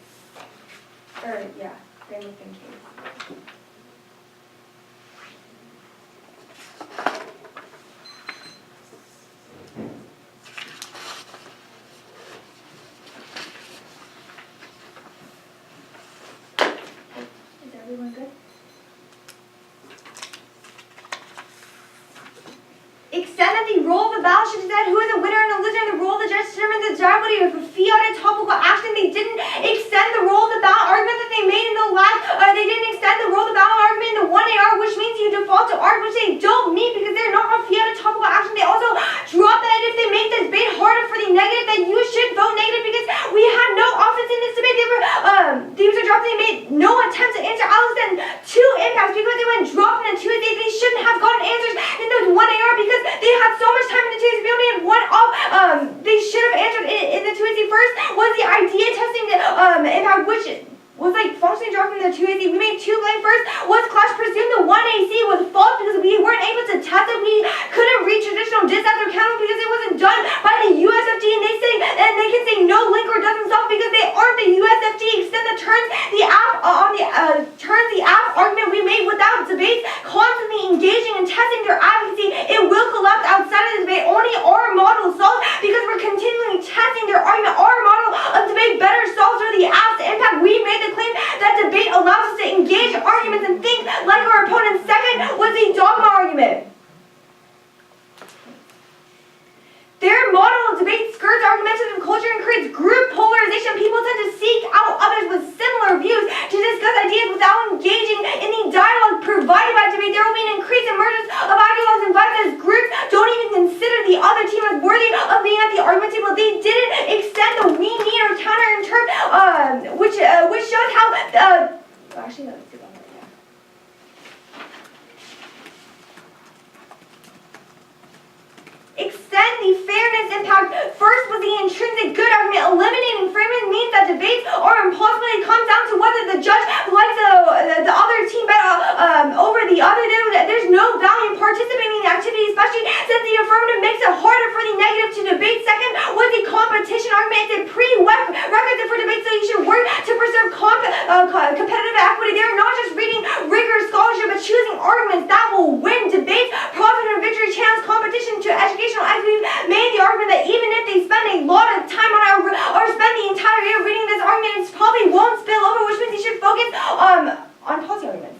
Or, yeah, framework and case. Is everyone good? Extend that the role of the battle should decide who is a winner and a loser, and the role of the judge determines the desirability of a fiat and topical action. They didn't extend the role of the battle argument that they made in the last, they didn't extend the role of the battle argument in the 1AR, which means you default to arg, which they don't mean because they're not a fiat and topical action. They also drop that if they make this debate harder for the negative, that you should vote negative because we had no offense in this debate. They were dropped, they made no attempt to answer Allison two impacts because they went dropped in the 2 they shouldn't have gotten answers in the 1AR because they had so much time in the 2 they only had one off. They should have answered in the 2 first was the idea testing the impact, which was like functionally dropped in the 2 We made 2 blank first. Was clash presumed the 1AC was false because we weren't able to test it. We couldn't read traditional disaster count because it wasn't done by the USFG, and they can say no link or doesn't solve because they aren't the USFG. Extend the turns the app on the turns the app argument we made without debates, constantly engaging and testing their advocacy. It will collapse outside of the debate. Only our model solves because we're continually testing their argument. Our arguments and think like our opponents. Second was the dogma argument. Their model of debate skirts argumentative culture and creates group polarization. People tend to seek out others with similar views to discuss ideas without engaging in the dialogue provided by debate. There will be an increased emergence of ideologues and vibes as groups don't even consider the other team as worthy of being at the argument table. They didn't extend the we need or counter in term, which shows how. Actually, let's see that right now. Extend the fairness impact. First was the intrinsic good argument. Eliminating fairness means that debates are impossible. It comes down to whether the judge likes the other team better over the other. There's no value in participating in the activity, especially since the affirmative makes it harder for the negative to debate. Second was the competition argument. It's a prerequisite for debate, so you should work to preserve competitive equity. They're not just reading rigorous scholarship, but choosing arguments that will win debates. Profit and victory channels competition to education. We've made the argument that even if they spend a lot of time on it or spend the entire year reading this argument, it probably won't spill over, which means you should focus on policy arguments.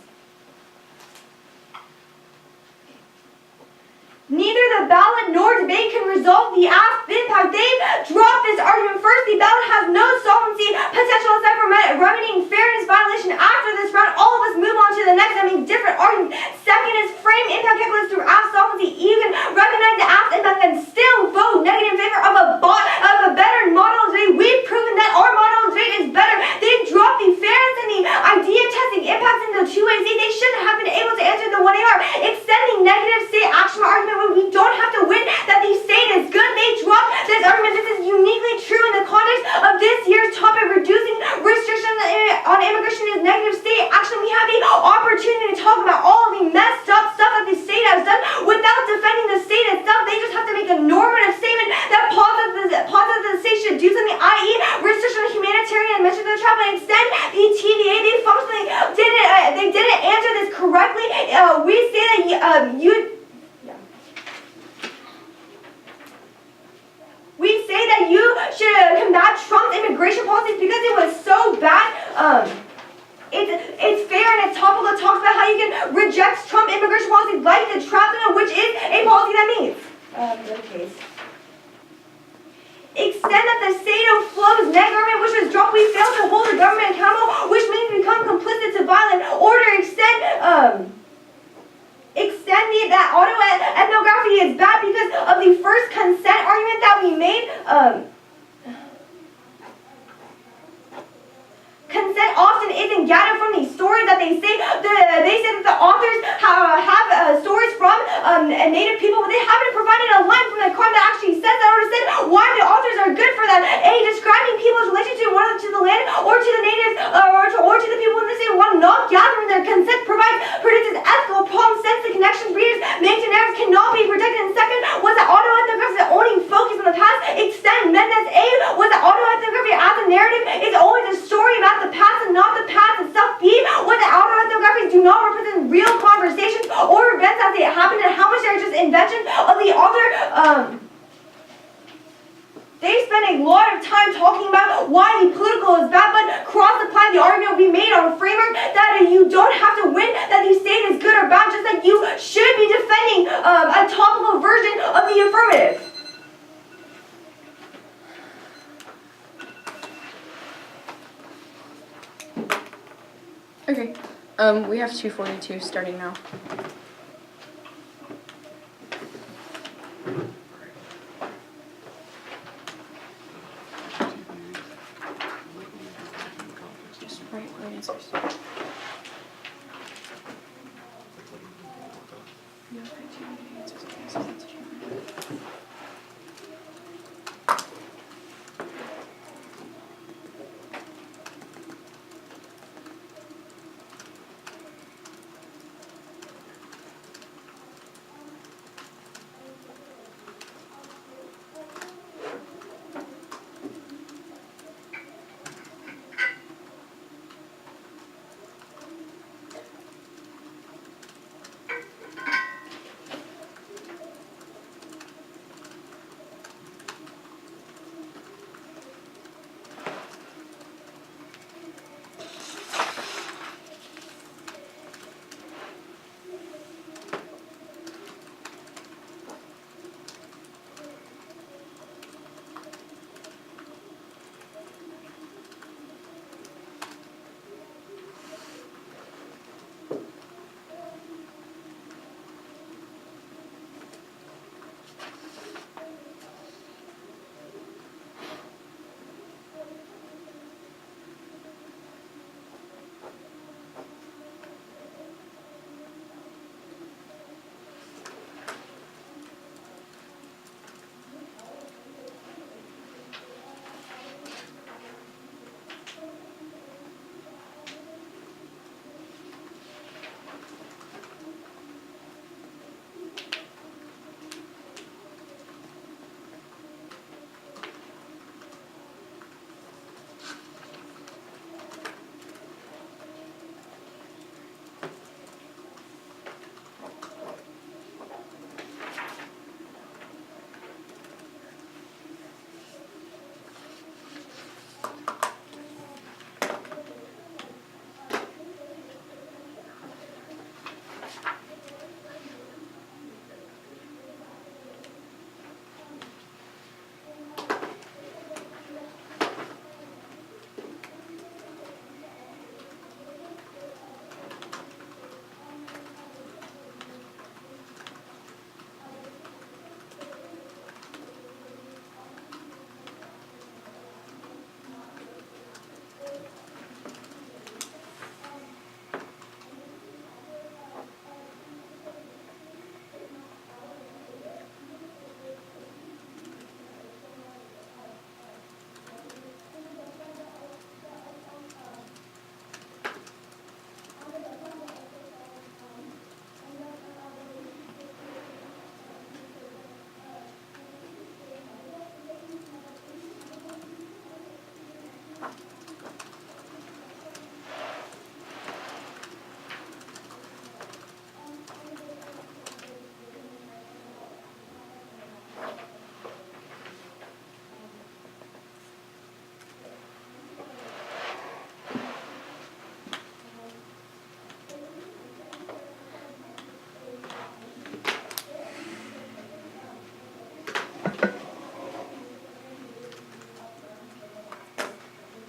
Neither the ballot nor debate can resolve the asked impact. They've dropped this argument. First, the ballot has no solvency potential aside from remedying fairness violation. After this round, all of us move on to the next and make different arguments. Second is frame impact calculus through asked solvency. You can recognize the asked impact and still vote negative in favor of a better model of debate. We've proven that our model of debate is better. They've dropped the fairness and the idea testing impacts into two ways. They shouldn't have been able to answer the one they are. Extending negative state action argument where we don't have to win that the state is good. They dropped this argument. This is uniquely true in the context of this year's topic, reducing restrictions on immigration is negative state action. We have the opportunity to talk about all of the messed up stuff that the state has done without defending the state itself. They just have to make a normative statement that posits that the state should do something, i.e. restriction of humanitarian admission to the travel and extend the TVA. They functionally didn't answer this correctly. We say that we say that you should combat Trump's immigration policies because it was so bad. It's fair and it's topical. It talks about how you can reject Trump immigration policies like the trafficking, which is a policy that means. The case. Extend that the state of flow's net government, which was dropped. We failed to hold the government accountable, which means we become complicit to violent order. Extend that auto ethnography is bad because of the first consent argument that we made. Consent often isn't gathered from the stories that they say. They say that the authors have stories from Native people, but they haven't provided a line from the crime that actually says that or said why the authors are good for that. A, describing people's relationship to the land or to the natives or to the people when they say while not gathering their consent predicts ethical problems, sense the connections readers make to narratives cannot be protected. And second was that autoethnography is only focused on the past. Extend Mendez. A was that autoethnography as a narrative is always a story about the past and not the past itself. B was that autoethnographies do not represent real conversations or events as they happen and how much they're just inventions of the author. They spend a lot of time talking about why the political is bad, but cross-apply the argument we made on a framework that you don't have to win, that the state is good or bad, just that you should be defending a topical version of the affirmative. Okay, we have 242 starting now. Just write answers.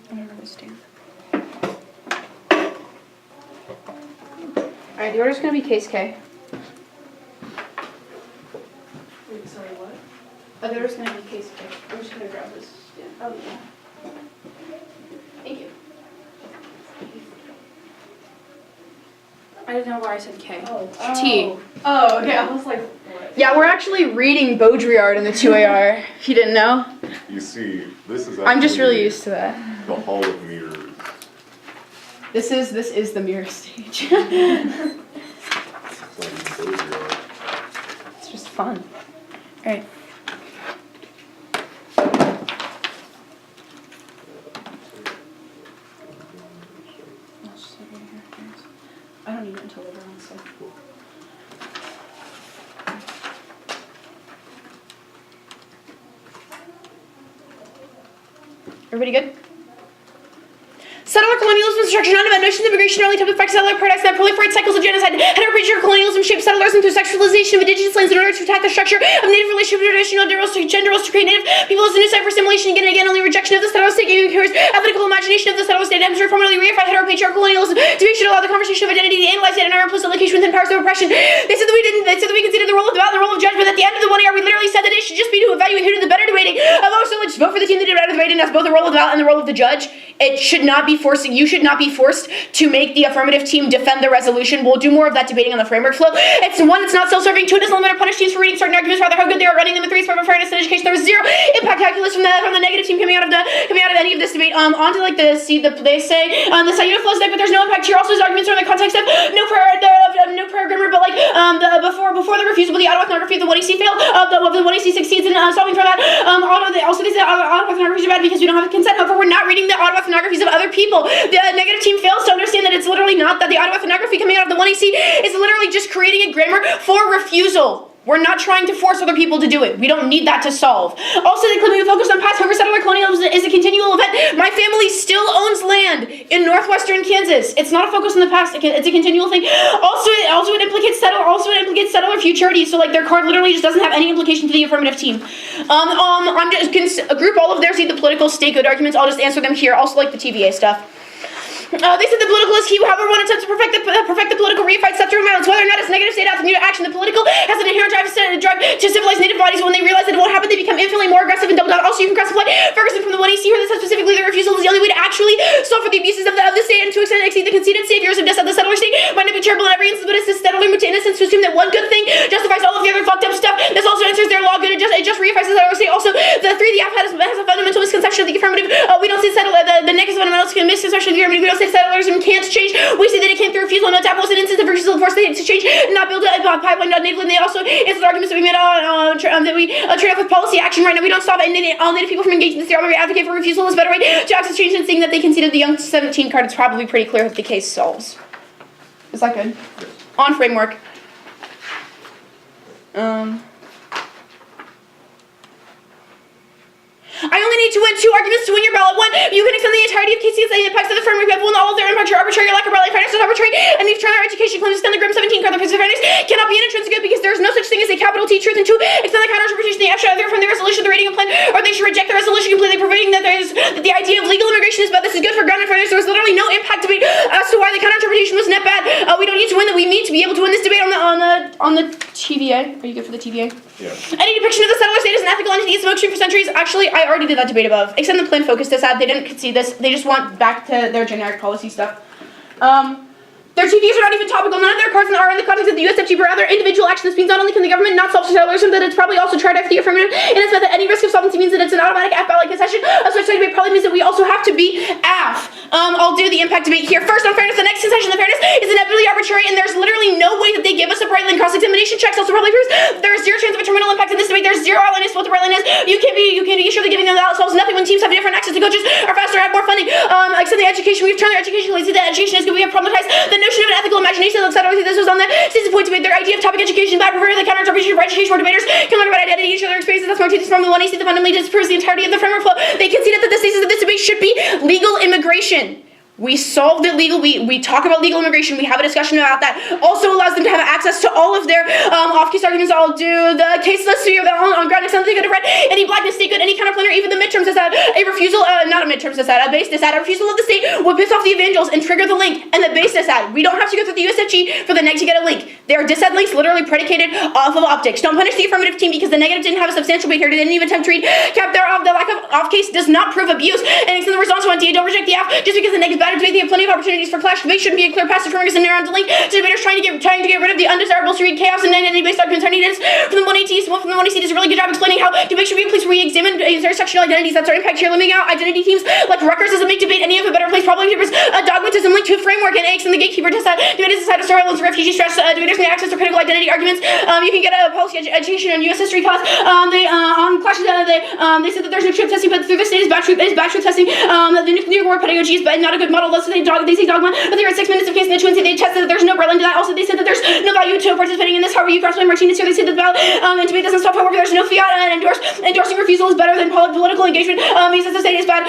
Whatever this stand. Alright, the order's gonna be case K. Wait, sorry, what? Oh, the order's gonna be case K. I'm just gonna grab this. Yeah. Oh, yeah. Thank you. I didn't know why I said K. Oh. T. Oh, okay, I was like, what? Yeah, we're actually reading Baudrillard in the 2AR, if you didn't know. You see, this is I'm just really actually used to that. the Hall of Mirrors. This is the mirror stage. It's not even Baudrillard. It's just fun. Alright. I don't need it until later on, so. Everybody good? Settler colonialism is structured on about notions of immigration, early type of effects, settler paradox that proliferate cycles of genocide. Heteropatriarchal colonialism shapes settlers into sexualization of indigenous lands in order to attack the structure of native relationship, traditional gender roles to create native people as a new site for assimilation again and again. Only rejection of the settler state encourages ethical imagination of the settler state. Attempts to permanently reify heteropatriarchal colonialism debate should allow the conversation of identity to analyze it and our implicit location within powers of oppression. They said that we didn't. They said that we conceded the role of debate, the role of judgment. At the end of the 1 year, we literally said that it should just be to evaluate who did the better debating. Although so let's vote for the team that did better debating. That's both the role of debate and the role of the judge. It should not be forcing. You should not be forced to make the affirmative team defend the resolution. We'll do more of that debating on the framework flow. It's one that's not self-serving. Two, it doesn't limit or punish teams for reading certain arguments, rather how good they are running them. And three, it's for fairness and education. There was zero impact calculus from the negative team coming out of any of this debate. On to like they say the Sayuda flows deck, but there's no impact here. Also, his arguments are in the context of no prayer grammar, but like before the refusal of the autoethnography of the 1EC failed, the 1EC succeeds in solving for that. Also they say autoethnographies are bad because we don't have consent. However, we're not reading the autoethnographies of other people. The negative team fails to understand that it's literally not that the autoethnography coming out of the 1EC is literally just creating a grammar for refusal. We're not trying to force other people to do it. We don't need that to solve. Also, they claim we focus on past. However, settler colonialism is a continual event. My family still owns land in northwestern Kansas. It's not a focus on the past. It's a continual thing. Also, it implicates settler futurity. So, like, their card literally just doesn't have any implication to the affirmative team. I'm just group all of theirs. See the political stakehood arguments. I'll just answer them here. Also, like the TVA stuff. They said the political is key. However, one attempt to perfect the political reified steps through violence. Whether or not it's negative state out of action, the political has an inherent drive to civilize native bodies. When they realize that it won't happen, they become infinitely more aggressive and double down. Also, you can classify Ferguson from the 1EC here. This says specifically the refusal is the only way to actually solve for the abuses of the state and to exceed the conceded saviors of the settler state. Might not be terrible in every instance, but it's this steadily to innocence to assume that one good thing justifies all of the other fucked up stuff. This also answers their law good. It just reifies the settler state. Also, the 3DF has a fundamental misconception of the affirmative. We don't see the next fundamental misconception of the affirmative. We don't say settlers can't change. We say that it came through refusal. No tap was an instance of refusal to force the to change, not build a pipeline, not natively. And they also answer the arguments that we made that we trade off with policy action right now. We don't stop all native people from engaging in this. We advocate for refusal as a better way to access change, and seeing that they conceded the young 17 card, it's probably pretty clear that the case solves. Is that good? Yes. On framework. I only need to win 2 arguments to win your ballot. 1, you can extend the entirety of cases and the impacts of the framework. You have won all of their impacts. Your arbitrary, your lack of fairness is arbitrary. And you've turned our education claims to extend the Grim 17 card. The principle of fairness cannot be an intrinsic good because there is no such thing as a capital T truth. And 2, extend the counter-interpretation of the abstract either from the resolution of the rating of plan, or they should reject the resolution completely, proving that the idea of legal immigration is bad. This is good for grounded fairness. There was literally no impact debate as to why the counter-interpretation was net bad. We don't need to win that. We need to be able to win this debate on the TVA. Are you good for the TVA? Yeah. Any depiction of the settler state as an ethical entity is smoke stream for centuries. Actually, I already did that debate above. Extend the plan focus this out. They didn't concede this. They just want back to their generic policy stuff. Their TVs are not even topical. None of their cards are in the context of the USFG, but rather individual action. This means not only can the government not solve settlerism, but it's probably also tried after the affirmative. And it's that any risk of solvency means that it's an automatic F-ballot concession. A such debate probably means that we also have to be AF. I'll do the impact debate here. First, on fairness, the next concession, the fairness is inevitably arbitrary, and there's literally no way that they give us a bright line. Cross-examination checks also probably proves there is zero chance of a terminal impact in this debate. There's zero outline as to what the bright line is. You can be sure they're giving them themselves nothing when teams have different access to coaches, are faster, have more funding. Extend the education. We've turned their education. We see that education is good. We have problematized the notion of an ethical imagination. This was on the season point debate. Their idea of topic education, bad prefer the counter-interpretation of education where debaters can learn about identity, each other experiences. That's more teachers from the 1EC that fundamentally disproves the entirety of the framework flow. They conceded that the thesis of this debate should be legal immigration. We solved it legal. We talk about legal immigration. We have a discussion about that. Also allows them to have access to all of their off-case arguments. I'll do the case list here on ground extent. They could have read any blackness statehood, any counterplanner, even the midterms. Is that a refusal? Not a midterms. Is that a base? Is that a refusal of the state would piss off the evangels and trigger the link? And the base is that we don't have to go through the USFG for the neg to get a link. They are dised links, literally predicated off of optics. Don't punish the affirmative team because the negative didn't have a substantial weight here. They didn't even attempt to read cap thereof. The lack of off-case does not prove abuse. And extend the response to don't reject the app just because the neg is bad. Debate, they have plenty of opportunities for clash. Debate shouldn't be a clear passage from Reagan and to link to debaters trying to get rid of the undesirables to read chaos and identity-based documents. Our needs from the 180s. From the 180 does a really good job explaining how debate should be a place where we examine intersectional identities. That's our impact here. Limiting out identity teams like Rutgers doesn't make debate any of a better place. Probably papers dogmatism linked to a framework and eggs and the gatekeeper test that debaters decide to start and refugee stress. Debaters need access to critical identity arguments. You can get a policy education and U.S. history class. On clashes they said that there's no truth testing, but through the state is bad truth testing. The nuclear war pedagogy is not a good model. They say dogma, but they were at 6 minutes of case in the truancy. They tested that there's no Berlin to that. Also, they said that there's no value to participating in this. However, you crossplay Martinez here. They said that and debate doesn't stop. However, there's no fiat and endorsing refusal is better than political engagement. He says the state is bad.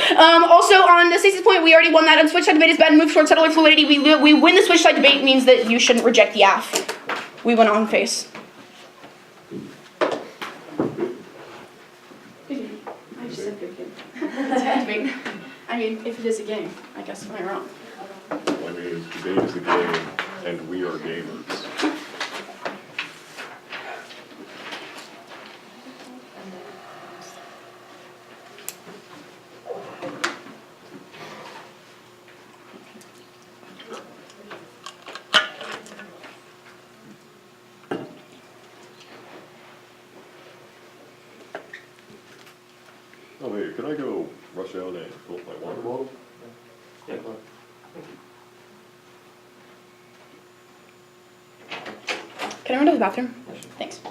Also, on the state's point, we already won that. On switch side debate is bad. Move toward settler fluidity. We win the switch side debate means that you shouldn't reject the AF. We went on face. I just said good game. It's a debate. I mean, if it is a game, I guess am I wrong? I mean, debate is a game, and we are gamers. Oh, hey, could I go rush out and fill up my water bottle? Yeah, go ahead. Can I run to the bathroom? Thanks.